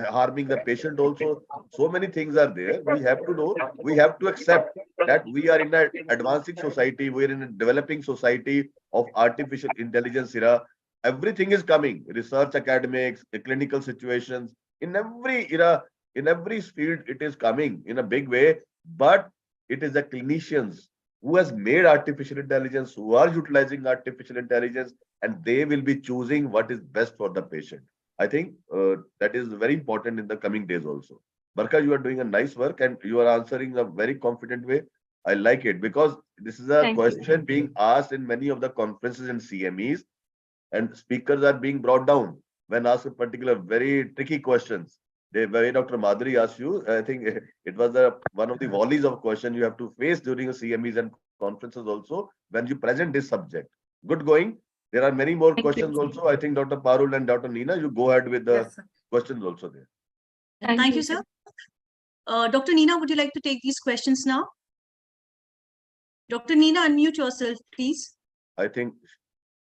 harming the patient also. So many things are there. We have to know, we have to accept that we are in an advancing society, we are in a developing society of artificial intelligence era. Everything is coming, research academics, clinical situations, in every era, in every field, it is coming in a big way. But it is the clinicians who has made artificial intelligence, who are utilizing artificial intelligence, and they will be choosing what is best for the patient. I think that is very important in the coming days also. Barka, you are doing a nice work and you are answering a very confident way. I like it because this is a thank you. question being asked in many of the conferences and CMEs, and speakers are being brought down when asked a particular very tricky questions. The way Dr. Madhuri asked you, I think it was one of the volleys of question you have to face during the CMEs and conferences also when you present this subject. Good going. There are many more Thank questions you. also. I think Dr. Parul and Dr. Neena, you go ahead with the Yes, sir. questions also there. Thank you, sir. Dr. Neena, would you like to take these questions now? Dr. Neena, unmute yourself, please. I think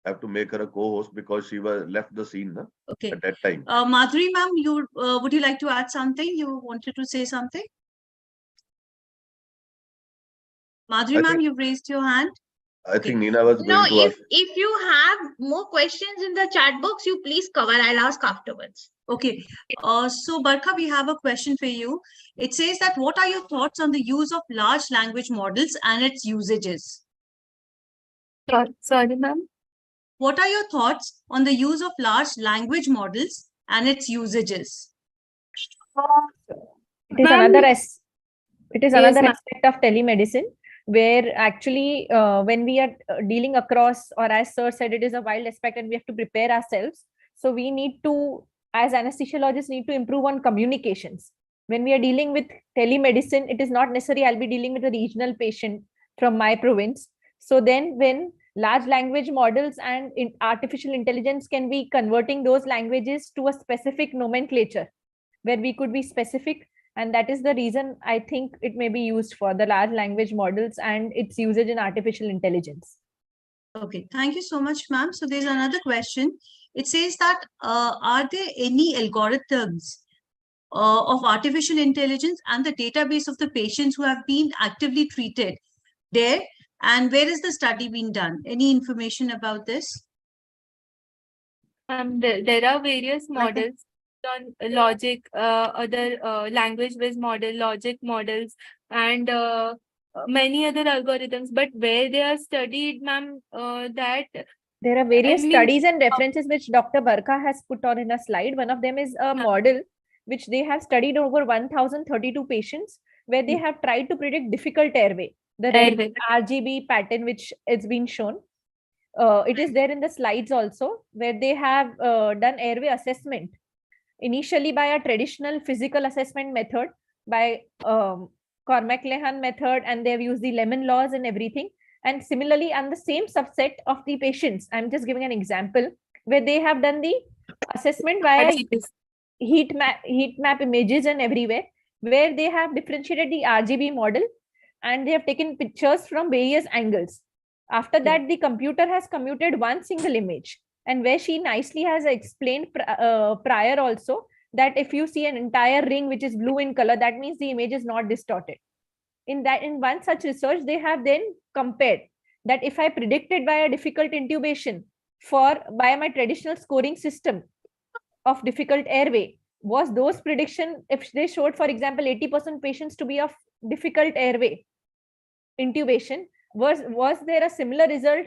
I have to make her a co-host because she was left the scene Okay. at that time. Madhuri, ma'am, you would you like to add something? You wanted to say something? Madhuri, ma'am, you've raised your hand. I think Neena was No, going to ask. if you have more questions in the chat box, you please cover. I'll ask afterwards. Okay. So, Barkha, we have a question for you. It says that what are your thoughts on the use of large language models and its usages? Sorry, ma'am. What are your thoughts on the use of large language models and its usages? It is Ma'am, another Yes, ma'am. aspect of telemedicine where actually when we are dealing across, or as sir said, it is a wild aspect and we have to prepare ourselves. So we need to, as anesthesiologists, need to improve on communications. When we are dealing with telemedicine, it is not necessary I'll be dealing with a regional patient from my province. So then when large language models and artificial intelligence can be converting those languages to a specific nomenclature, where we could be specific And that is the reason I think it may be used for the large language models and its usage in artificial intelligence. Okay, thank you so much, ma'am. So there's another question. It says that are there any algorithms of artificial intelligence and the database of the patients who have been actively treated there? And where is the study being done? Any information about this? There are various models on logic, other language-based model, logic models, and many other algorithms. But where they are studied, ma'am, that there are various I mean, studies and references which Dr. Barkha has put on in a slide. One of them is a model which they have studied over 1,032 patients, where they have tried to predict difficult airway, the red RGB pattern which is being shown. It is there in the slides also, where they have done airway assessment initially by a traditional physical assessment method by Cormac Lehan method, and they've used the Lemon laws and everything. And similarly, on the same subset of the patients, I'm just giving an example, where they have done the assessment via heat map images and everywhere, where they have differentiated the RGB model and they have taken pictures from various angles. After that, the computer has computed one single image, and where she nicely has explained prior also that if you see an entire ring which is blue in color, that means the image is not distorted. In one such research, they have then compared that if I predicted by a difficult intubation by my traditional scoring system of difficult airway, was those prediction, if they showed, for example, 80% patients to be of difficult airway intubation, was there a similar result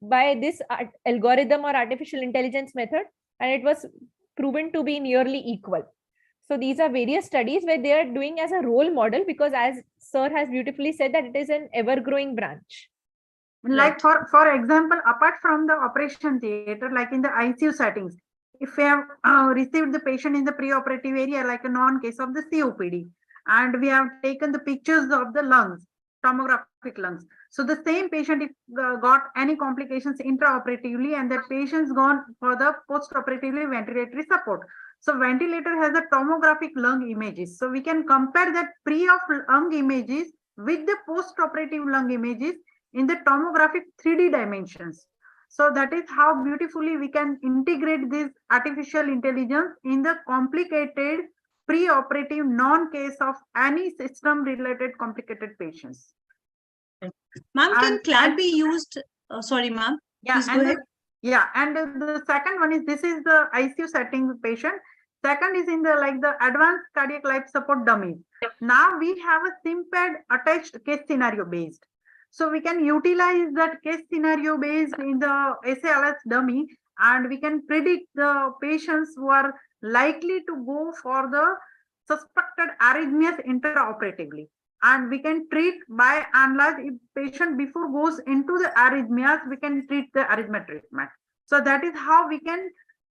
by this algorithm or artificial intelligence method? And it was proven to be nearly equal. So these are various studies where they are doing as a role model, because as sir has beautifully said, that it is an ever growing branch. Like for example, apart from the operation theater, like in the ICU settings, if we have received the patient in the pre-operative area, like a non-case of the COPD, and we have taken the pictures of the lungs, tomographic lungs. So the same patient if got any complications intraoperatively, and that patient's gone for the post-operatively ventilatory support. So ventilator has a tomographic lung images. So we can compare that pre-op lung images with the post-operative lung images in the tomographic 3D dimensions. So that is how beautifully we can integrate this artificial intelligence in the complicated pre-operative non-case of any system related complicated patients. Ma'am, can CLAD be used? Sorry, ma'am. Yeah, please go ahead. And the second one is, this is the ICU setting patient. Second is in the advanced cardiac life support dummies. Now we have a SIMPAD attached case scenario based. So we can utilize that case scenario based in the SALS dummy, and we can predict the patients who are likely to go for the suspected arrhythmias intraoperatively. And we can treat by and large, if patient before goes into the arrhythmias, we can treat the arrhythmia treatment. So that is how we can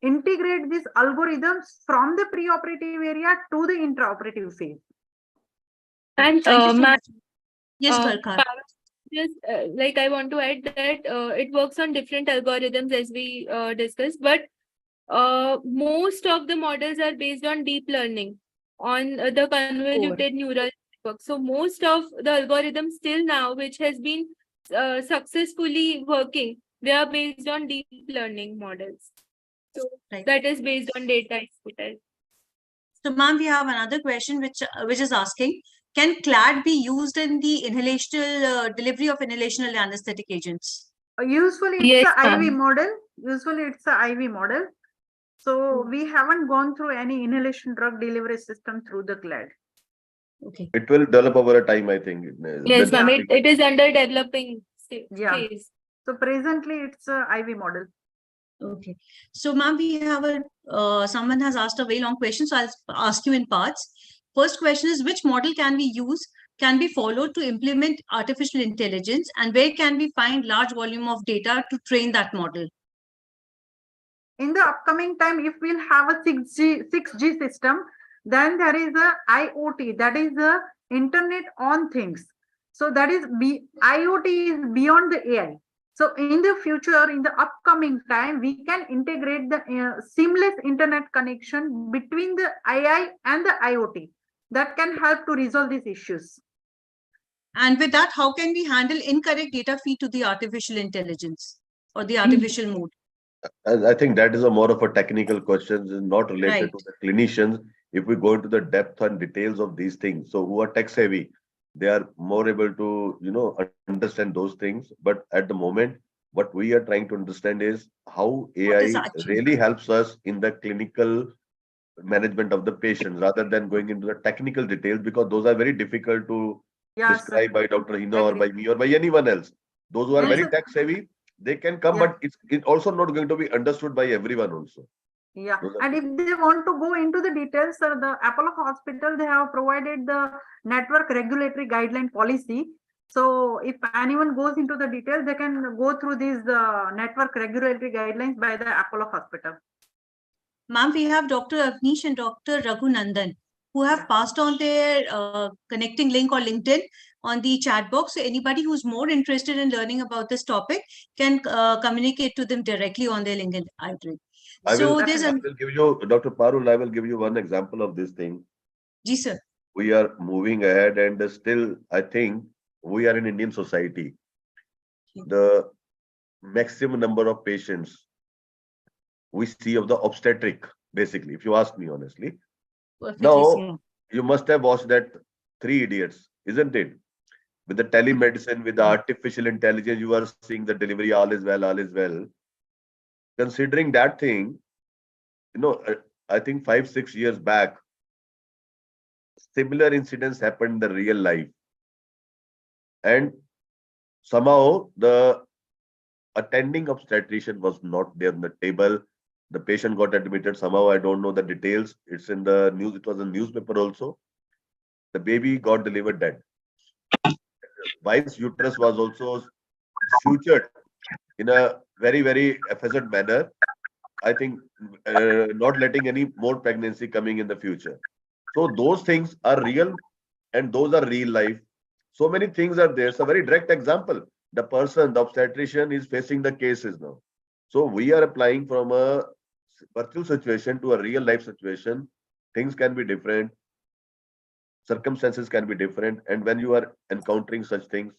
integrate these algorithms from the preoperative area to the intraoperative phase. And yes, Barkha. Just I want to add that it works on different algorithms as we discussed, but most of the models are based on deep learning on the convoluted neural network. So most of the algorithms still now, which has been successfully working, they are based on deep learning models. So that is based on data input. So, ma'am, we have another question which is asking, can CLAD be used in the inhalational delivery of inhalational anesthetic agents? Usually it's an IV model. Usually it's an IV model. So we haven't gone through any inhalation drug delivery system through the CLAD. Okay. It will develop over a time, I think. Yes, ma'am. It is under developing phase. So presently it's an IV model. Okay. So, ma'am, we have someone has asked a very long question, so I'll ask you in parts. First question is, which model can be followed to implement artificial intelligence, and where can we find large volume of data to train that model? In the upcoming time, if we'll have a 6G system, then there is a IoT, that is the Internet on Things. So that is IoT is beyond the AI. So in the future, in the upcoming time, we can integrate the seamless internet connection between the AI and the IoT. that can help to resolve these issues. And with that, how can we handle incorrect data feed to the artificial intelligence or the artificial mode? I think that is a more of a technical question, is not related Right. to the clinicians. If we go into the depth and details of these things, so who are tech savvy, they are more able to, understand those things. But at the moment, what we are trying to understand is how What is AI actually? really helps us in the clinical management of the patients rather than going into the technical details, because those are very difficult to Yes, sir. described by Dr. Hina or Agree. by me or by anyone else. Those who are And very sir, tech savvy, they can come, yeah, but it's also not going to be understood by everyone also. yeah. Those are And if they want to go into the details, sir, the Apollo Hospital, they have provided the network regulatory guideline policy. So if anyone goes into the details, they can go through these network regulatory guidelines by the Apollo Hospital. Ma'am, we have Dr. Avnish and Dr. Raghunandan, who have Yeah. passed on their connecting link or LinkedIn on the chat box. So anybody who's more interested in learning about this topic can communicate to them directly on their LinkedIn ID. I So will, there's I a, will give you, Dr. Parul, I will give you one example of this thing. Ji sir. We are moving ahead, and still, I think we are in Indian society. The maximum number of patients we see of the obstetric, basically, if you ask me honestly. Now, you must have watched that Three Idiots, isn't it? With the telemedicine, with the artificial intelligence, you are seeing the delivery, all is well, all is well. Considering that thing, I think 5-6 years back, similar incidents happened in the real life. And somehow the attending obstetrician was not there on the table. The patient got admitted. Somehow, I don't know the details. It's in the news. It was a newspaper also. The baby got delivered dead. Wife's uterus was also sutured in a very, very efficient manner. I think not letting any more pregnancy coming in the future. So those things are real, and those are real life. So many things are there. It's a very direct example. The person, the obstetrician, is facing the cases now. So we are applying from a virtual situation to a real life situation. Things can be different, circumstances can be different, and when you are encountering such things,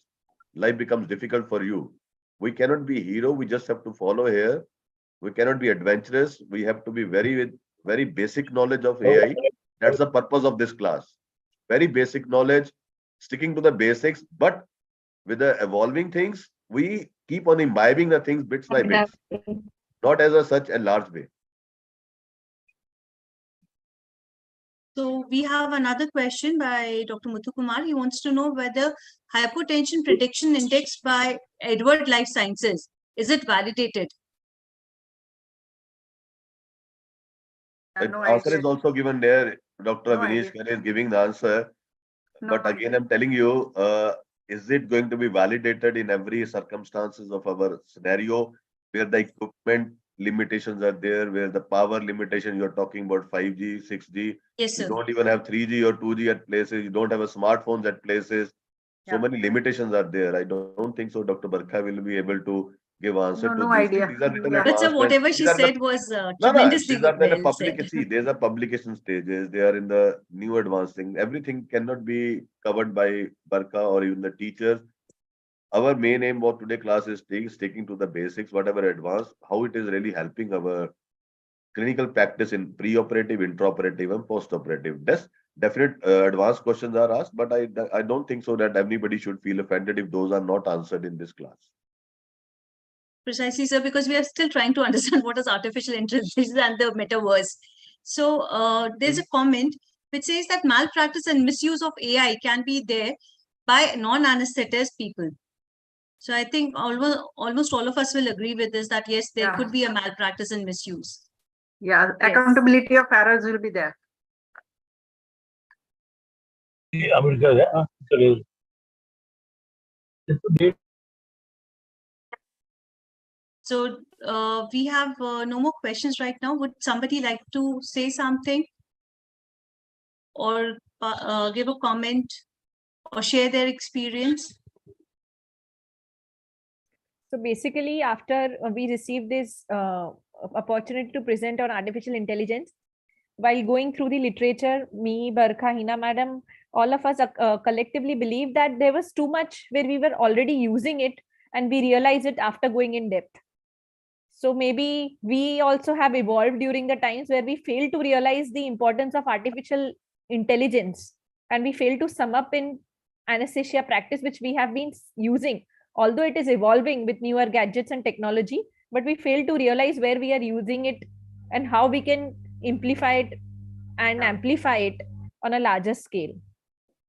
life becomes difficult for you. We cannot be hero. We just have to follow here. We cannot be adventurous. We have to be with very basic knowledge of AI. That's the purpose of this class. Very basic knowledge, sticking to the basics, but with the evolving things, we keep on imbibing the things bits by bits, not as such a large way. So we have another question by Dr. Muthukumar. He wants to know whether hypertension prediction index by Edward Life Sciences, is it validated? The No answer idea. is also given there. Dr. No Vinesh idea. Kare is giving the answer. No But again, idea. I'm telling you, is it going to be validated in every circumstances of our scenario where the equipment limitations are there, where the power limitation, you're talking about 5G, 6G, Yes, you sir. don't even have 3G or 2G at places, you don't have a smartphones at places. So Yeah. many limitations are there. I don't think so Dr. Barkha will be able to give answer to No these things. idea. These are little Yeah. But sir, advancements. whatever These she are the said was no, no, tremendously these are the well public. said. See, there's a publication stages. They are in the new advanced thing. Everything cannot be covered by Barka or even the teachers. Our main aim of today class is sticking to the basics, whatever advanced, how it is really helping our clinical practice in pre-operative, intraoperative, and post-operative. Yes, definite advanced questions are asked, but I don't think so that everybody should feel offended if those are not answered in this class. Precisely, sir, because we are still trying to understand what is artificial intelligence and the metaverse. So there's a comment which says that malpractice and misuse of AI can be there by non-anesthetist people. So I think almost all of us will agree with this, that yes, there could be a malpractice and misuse. Yeah, Yes. accountability of errors will be there. So we have no more questions right now. Would somebody like to say something or give a comment or share their experience? So basically, after we received this opportunity to present on artificial intelligence, while going through the literature, me, Barkha, Hina madam, all of us collectively believe that there was too much where we were already using it and we realized it after going in depth. So maybe we also have evolved during the times where we failed to realize the importance of artificial intelligence, and we failed to sum up in anesthesia practice, which we have been using, although it is evolving with newer gadgets and technology, but we fail to realize where we are using it and how we can amplify it and amplify it on a larger scale.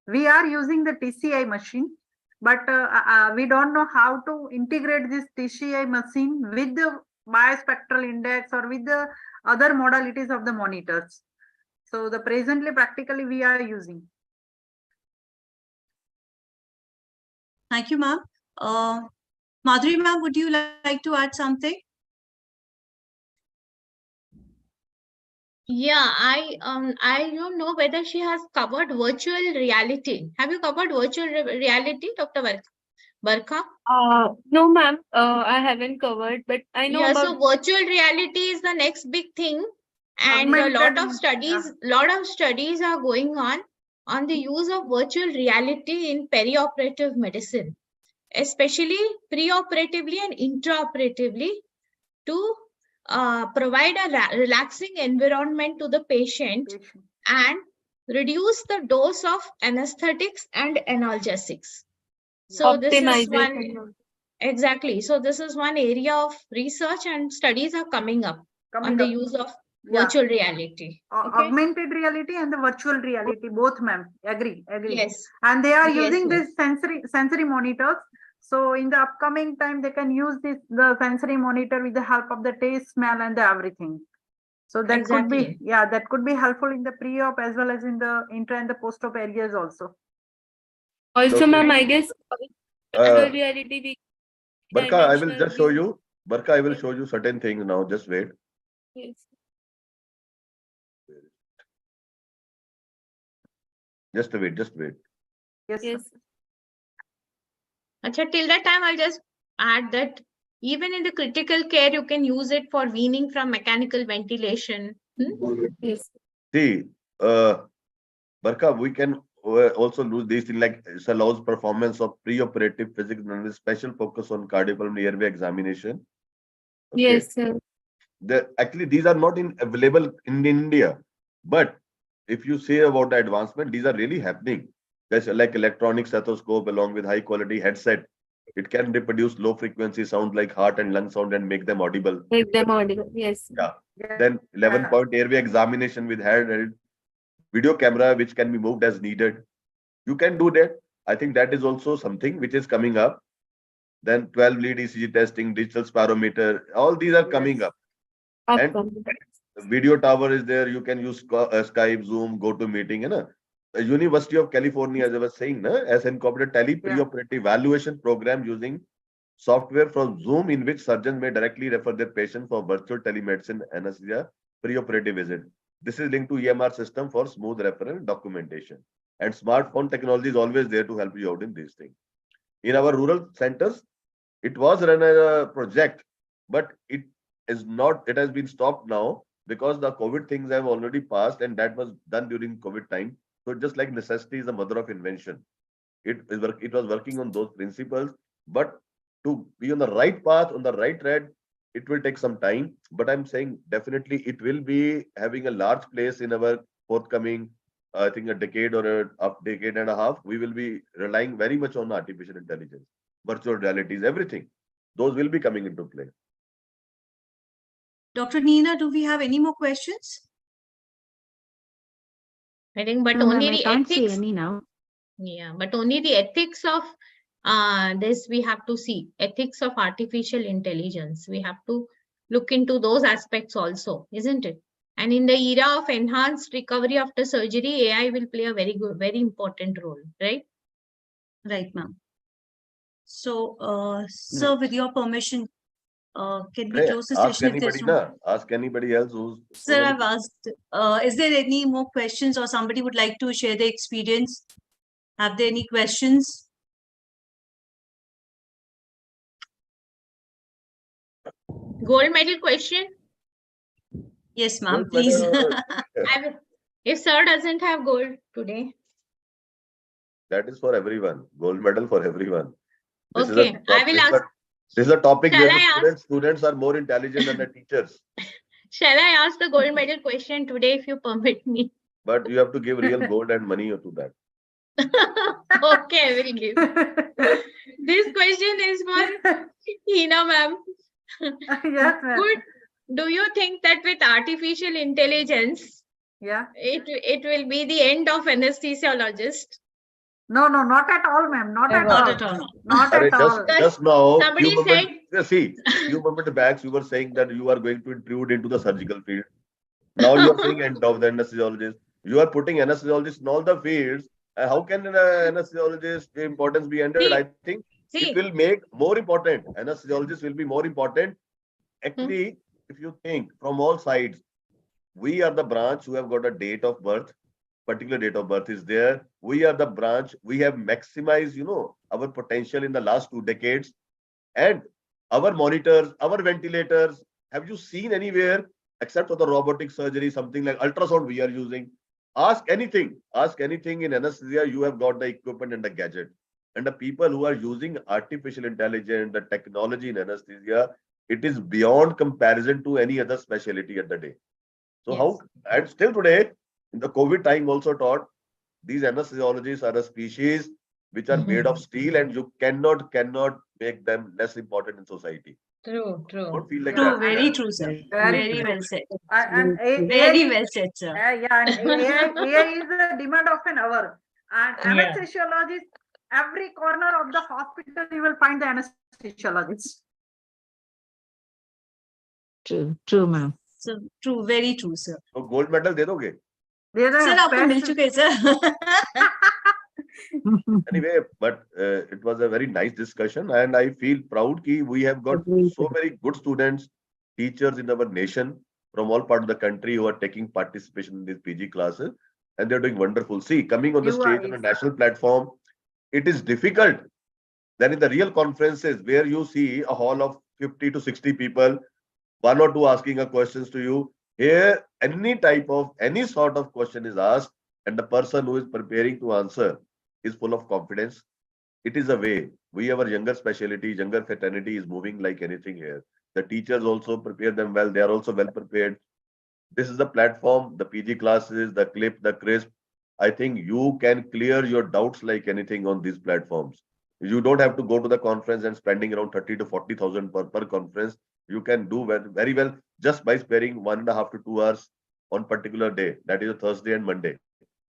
We are using the TCI machine, but we don't know how to integrate this TCI machine with the biospectral index or with the other modalities of the monitors. So the presently practically we are using. Thank you, ma'am. Madhuri ma'am, would you like to add something? Yeah, I don't know whether she has covered virtual reality. Have you covered virtual reality, Dr. Barkha? No, ma'am. I haven't covered, but I know Yeah, about. so virtual reality is the next big thing, and Augmented, lot of studies are going on the use of virtual reality in perioperative medicine, especially preoperatively and intraoperatively, to provide a relaxing environment to the patient and reduce the dose of anesthetics and analgesics. So this is one, exactly. So this is one area of research and studies are coming up on the use of virtual reality. Okay? Augmented reality and the virtual reality, both, ma'am. Agree. Yes. And they are Yes, using yes. this sensory monitors. So in the upcoming time, they can use the sensory monitor with the help of the taste, smell, and the everything. So that could be, that could be helpful in the pre-op as well as in the intra and the post-op areas also. Also, ma'am, I guess virtual reality. Barkha, I will just show you. Barkha, I will show you certain things now. Just wait. Yes. Just wait. Just wait. Yes. Achha, till that time, I'll just add that even in the critical care, you can use it for weaning from mechanical ventilation. Yes. See, Barkha, we can also lose these things like it allows performance of pre-operative physics and a special focus on cardiopulmonary airway examination. Okay. Yes, sir. Actually, these are not available in India, but if you say about the advancement, these are really happening. There's like electronic stethoscope along with high quality headset. It can reproduce low frequency sound like heart and lung sound and make them audible. Make them audible. Yes. Yeah. Then 11-point airway examination with handheld video camera, which can be moved as needed. You can do that. I think that is also something which is coming up. Then 12 lead ECG testing, digital spirometer, all these are coming up. And video tower is there. You can use Skype, Zoom, GoToMeeting. The University of California, as I was saying, has incorporated pre-operative evaluation program using software from Zoom, in which surgeons may directly refer their patient for virtual telemedicine anesthesia pre-operative visit. This is linked to EMR system for smooth referral documentation. And smartphone technology is always there to help you out in these things. In our rural centers, it was run as a project, but it is not. It has been stopped now because the COVID things have already passed, and that was done during COVID time. So just like necessity is the mother of invention. It was working on those principles, but to be on the right path, on the right track, it will take some time. But I'm saying definitely it will be having a large place in our forthcoming, I think a decade or a decade and a half. We will be relying very much on artificial intelligence, virtual realities, everything. Those will be coming into play. Dr. Neena, do we have any more questions? I think, but No, only ma'am, the I can't see ethics. any now. Yeah, but only the ethics of this we have to see. Ethics of artificial intelligence. We have to look into those aspects also, isn't it? And in the era of enhanced recovery after surgery, AI will play a very important role, right? Right, ma'am. So, sir, with your permission, can we close the session at this room? Ask anybody else who's. Sir, I've asked, is there any more questions or somebody would like to share their experience? Have there any questions? Gold medal question? Yes, ma'am, Gold please. medal. If sir doesn't have gold today. That is for everyone. Gold medal for everyone. This is a Okay, I will ask. this is a topic Shall where the I ask? students are more intelligent than the teachers. Shall I ask the gold medal question today, if you permit me? But you have to give real gold and money to that. Okay, I will give. This question is for Hina ma'am. Yes, ma'am. Do you think that with artificial intelligence, Yeah. it will be the end of anesthesiologist? No, not at all, ma'am. Not at Never. Not all. at all. Not at all. Just now, Somebody few moments back, you were saying that you are going to intrude into the surgical field. Now you are saying end of the anesthesiologist. You are putting anesthesiologist in all the fields. How can an anesthesiologist importance be ended? I think it see. will make more important. Anesthesiologist will be more important. Actually, if you think from all sides, we are the branch who have got a date of birth, particular date of birth is there. We are the branch, we have maximized, our potential in the last 2 decades. And our monitors, our ventilators, have you seen anywhere except for the robotic surgery, something like ultrasound we are using? Ask anything in anesthesia, you have got the equipment and the gadget. And the people who are using artificial intelligence, the technology in anesthesia, it is beyond comparison to any other specialty at the day. So Yes. and still today, in the COVID time also taught, these anesthesiologists are a species which are made of steel, and you cannot make them less important in society. True. Don't feel like True, that. very true, sir. Very Very true. well said. And Very well said, sir. and AI is the demand of an hour. And Yeah. anesthesiologist, every corner of the hospital, you will find the anesthesiologist. True, ma'am. So true, very true, sir. So gold medal दे दोगे? Sir, आपको मिल चुके हैं, sir. Anyway, but it was a very nice discussion, and I feel proud that we have got so many good students, teachers in our nation from all parts of the country who are taking participation in these PG classes, and they're doing wonderful. See, coming on the stage on a national platform, it is difficult than in the real conferences where you see a hall of 50 to 60 people, one or two asking a questions to you. Here, any sort of question is asked, and the person who is preparing to answer is full of confidence. It is a way. Our younger specialty, younger fraternity is moving like anything here. The teachers also prepare them well. They are also well prepared. This is the platform, the PG classes, the clip, the crisp. I think you can clear your doubts like anything on these platforms. You don't have to go to the conference and spending around 30 to 40,000 per conference. You can do very well just by sparing 1.5 to 2 hours on particular day. That is a Thursday and Monday.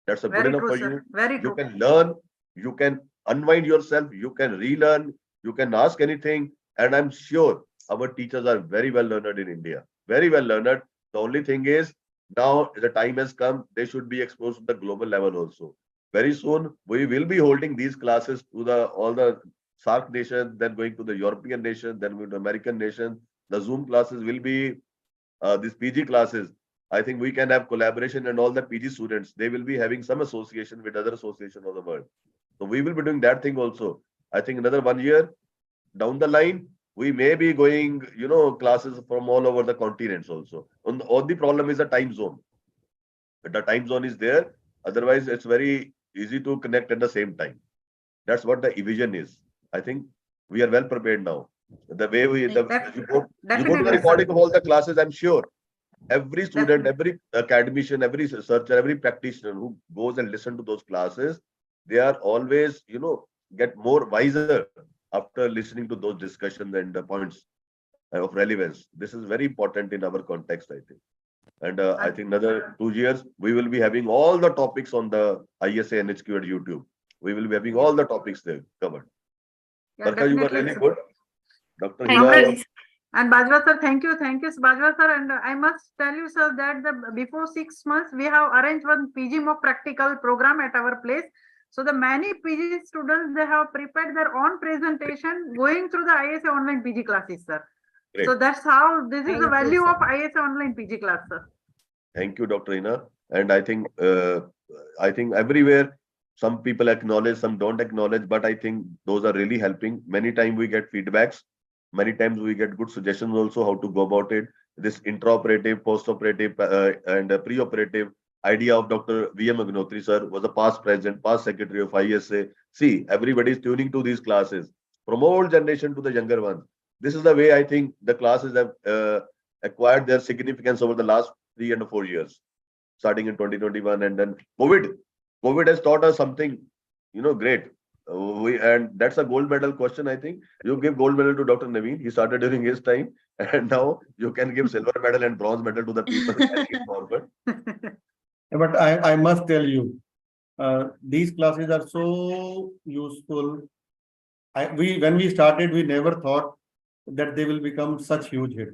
That's a good Very enough true, for sir. you. Very You true. can learn, you can unwind yourself, you can relearn, you can ask anything. And I'm sure our teachers are very well learned in India. Very well learned. The only thing is now the time has come, they should be exposed to the global level also. Very soon, we will be holding these classes to all the SAARC nations, then going to the European nations, then going to American nations. The Zoom classes will be these PG classes. I think we can have collaboration, and all the PG students, they will be having some association with other associations of the world. So we will be doing that thing also. I think another 1 year down the line, we may be going, classes from all over the continents also. All the problem is the time zone. But the time zone is there. Otherwise, it's very easy to connect at the same time. That's what the vision is. I think we are well prepared now. The way you go to the recording of all the classes, I'm sure every student, every academician, every researcher, every practitioner who goes and listen to those classes, they are always, get more wiser after listening to those discussions and the points of relevance. This is very important in our context, I think. And I think another 2 years, we will be having all the topics on the ISA NHQ at YouTube. We will be having all the topics there covered. Barka, you were really good. Dr. Hina. And Bajwa sir, thank you, Bajwa sir. And I must tell you, sir, that before 6 months, we have arranged one PG mock practical program at our place. So the many PG students, they have prepared their own presentation going through the ISA online PG classes, sir. Great. So that's how this is the value of ISA online PG class, sir. Thank you, Dr. Hina. And I think everywhere, some people acknowledge, some don't acknowledge, but I think those are really helping. Many times we get feedbacks. Many times we get good suggestions also how to go about it. This intraoperative, post-operative, and pre-operative idea of Dr. V.M. Agnotri sir was a past president, past secretary of ISA. See, everybody is tuning to these classes from old generation to the younger ones. This is the way I think the classes have acquired their significance over the last 3 and 4 years, starting in 2021, and then COVID has taught us something, great. And that's a gold medal question. I think you give gold medal to Dr. Naveen. He started during his time, and now you can give silver medal and bronze medal to the people carrying it forward. But I must tell you, these classes are so useful. When we started, we never thought that they will become such huge hit.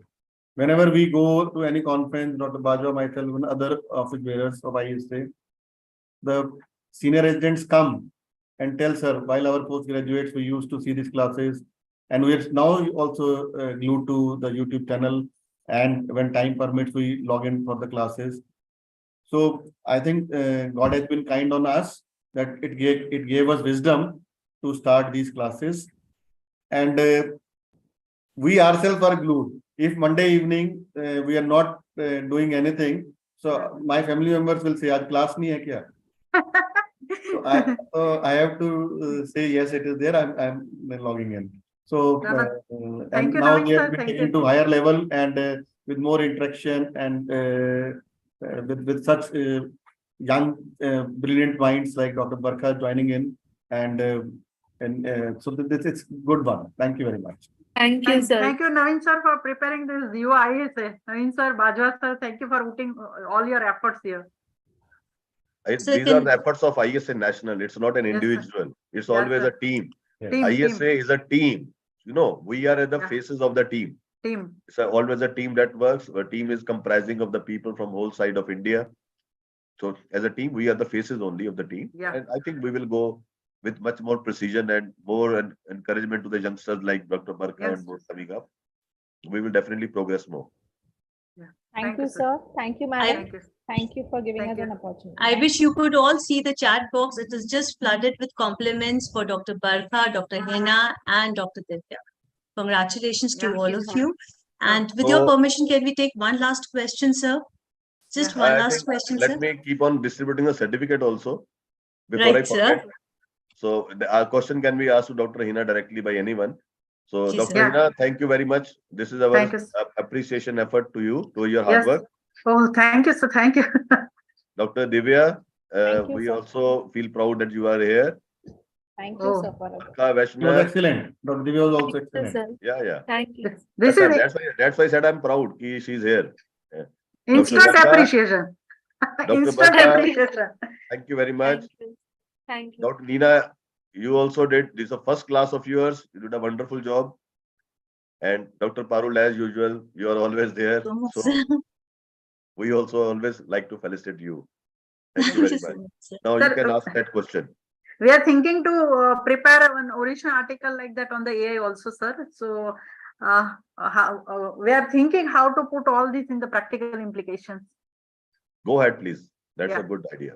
Whenever we go to any conference, Dr. Bajwa, myself, and other office bearers of ISA, the senior residents come and tell, sir, while our postgraduates, we used to see these classes, and we are now also glued to the YouTube channel, and when time permits, we log in for the classes. So I think God has been kind on us that it gave us wisdom to start these classes, and we ourselves are glued. If Monday evening we are not doing anything, so my family members will say, "Aaj class nahi hai kya?" So I have to say yes, it is there. I'm logging in. So and now we have been taken to higher level and with more interaction and with such young brilliant minds like Dr. Barkha joining in, and so this is good one. Thank you very much. Thank you, sir. Thank you, Naveen sir, for preparing this UISA. Naveen sir, Bajwa sir, thank you for putting all your efforts here. These are the efforts of ISA National. It's not an individual. It's always a team. ISA is a team. We are at the faces of the team. It's always a team that works. A team is comprising of the people from whole side of India. So as a team, we are the faces only of the team. And I think we will go with much more precision and more encouragement to the youngsters like Dr. Barkha and more coming up. We will definitely progress more. Thank you, sir. Thank you, madam. Thank you for giving us an opportunity. I wish you could all see the chat box. It is just flooded with compliments for Dr. Barkha, Dr. Hena, and Dr. Divya. Congratulations to all of you. And with your permission, can we take one last question, sir? Just one last question, sir. Let me keep on distributing the certificate also before I forget. So our question can be asked to Dr. Hena directly by anyone. So Dr. Hena, thank you very much. This is our appreciation effort to you, to your hard work. Oh, thank you, sir. Thank you. Dr. Divya, we also feel proud that you are here. Thank you, sir. It was excellent. Dr. Divya was also excellent. Yeah. Thank you. That's why I said I'm proud that she's here. Instant appreciation. Instant appreciation. Thank you very much. Thank you. Dr. Nina, you also did. This is the first class of yours. You did a wonderful job. And Dr. Parul, as usual, you are always there. So we also always like to felicitate you. Thank you very much. Now you can ask that question. We are thinking to prepare an original article like that on the AI also, sir. So we are thinking how to put all this in the practical implications. Go ahead, please. That's a good idea.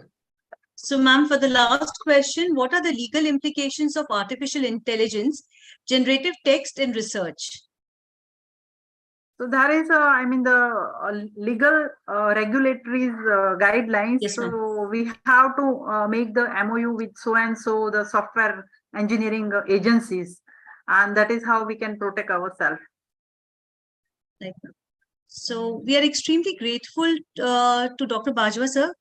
So, ma'am, for the last question, what are the legal implications of artificial intelligence, generative text in research? So there is, the legal regulatory guidelines. Yes, so we have to make the MOU with so and so the software engineering agencies, and that is how we can protect ourselves. So we are extremely grateful to Dr. Bajwa sir,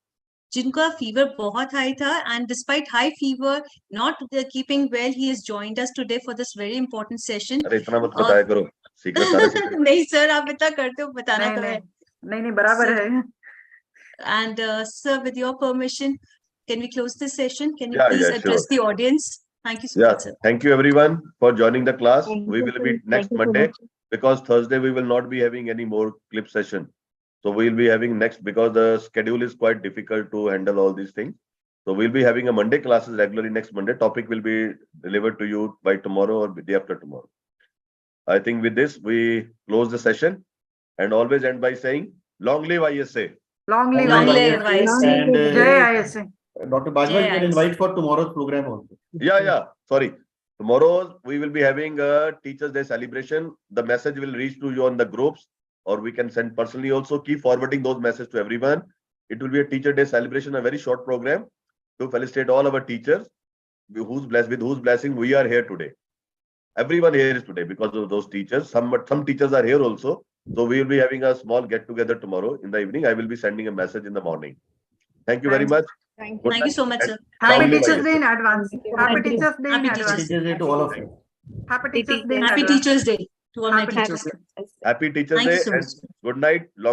जिनका fever बहुत high था, and despite high fever, not keeping well, he has joined us today for this very important session. अरे इतना मत बताया करो. Secret सारा secret. नहीं sir, आप इतना करते हो, बताना तो है. नहीं बराबर है. And sir, with your permission, can we close this session? Can you please address the audience? Thank you so much, sir. Thank you everyone for joining the class. We will meet next Monday because Thursday we will not be having any more clip session. So we'll be having next, because the schedule is quite difficult to handle all these things. So we'll be having a Monday classes regularly next Monday. Topic will be delivered to you by tomorrow or the day after tomorrow. I think with this, we close the session and always end by saying, long live ISA. Long live ISA. And Jai ISA. Dr. Bajwa, you can invite for tomorrow's program also. Yeah. Sorry. Tomorrow, we will be having a Teachers' Day celebration. The message will reach to you on the groups, or we can send personally also. Keep forwarding those messages to everyone. It will be a Teacher Day celebration, a very short program to felicitate all our teachers whose blessing we are here today. Everyone here is today because of those teachers. Some teachers are here also. So we will be having a small get together tomorrow in the evening. I will be sending a message in the morning. Thank you very much. Thank Good you. Thank you so much, sir. Happy Download Teachers ISA. Day in advance. Thank you. Happy Thank you. Teachers Day in Happy advance. Teachers Teachers Day to all of you. Happy Teachers Day in Happy advance. Teachers Day to all my Happy teachers. Teachers Day. Happy Teachers Thank you Day so and much. good night. Long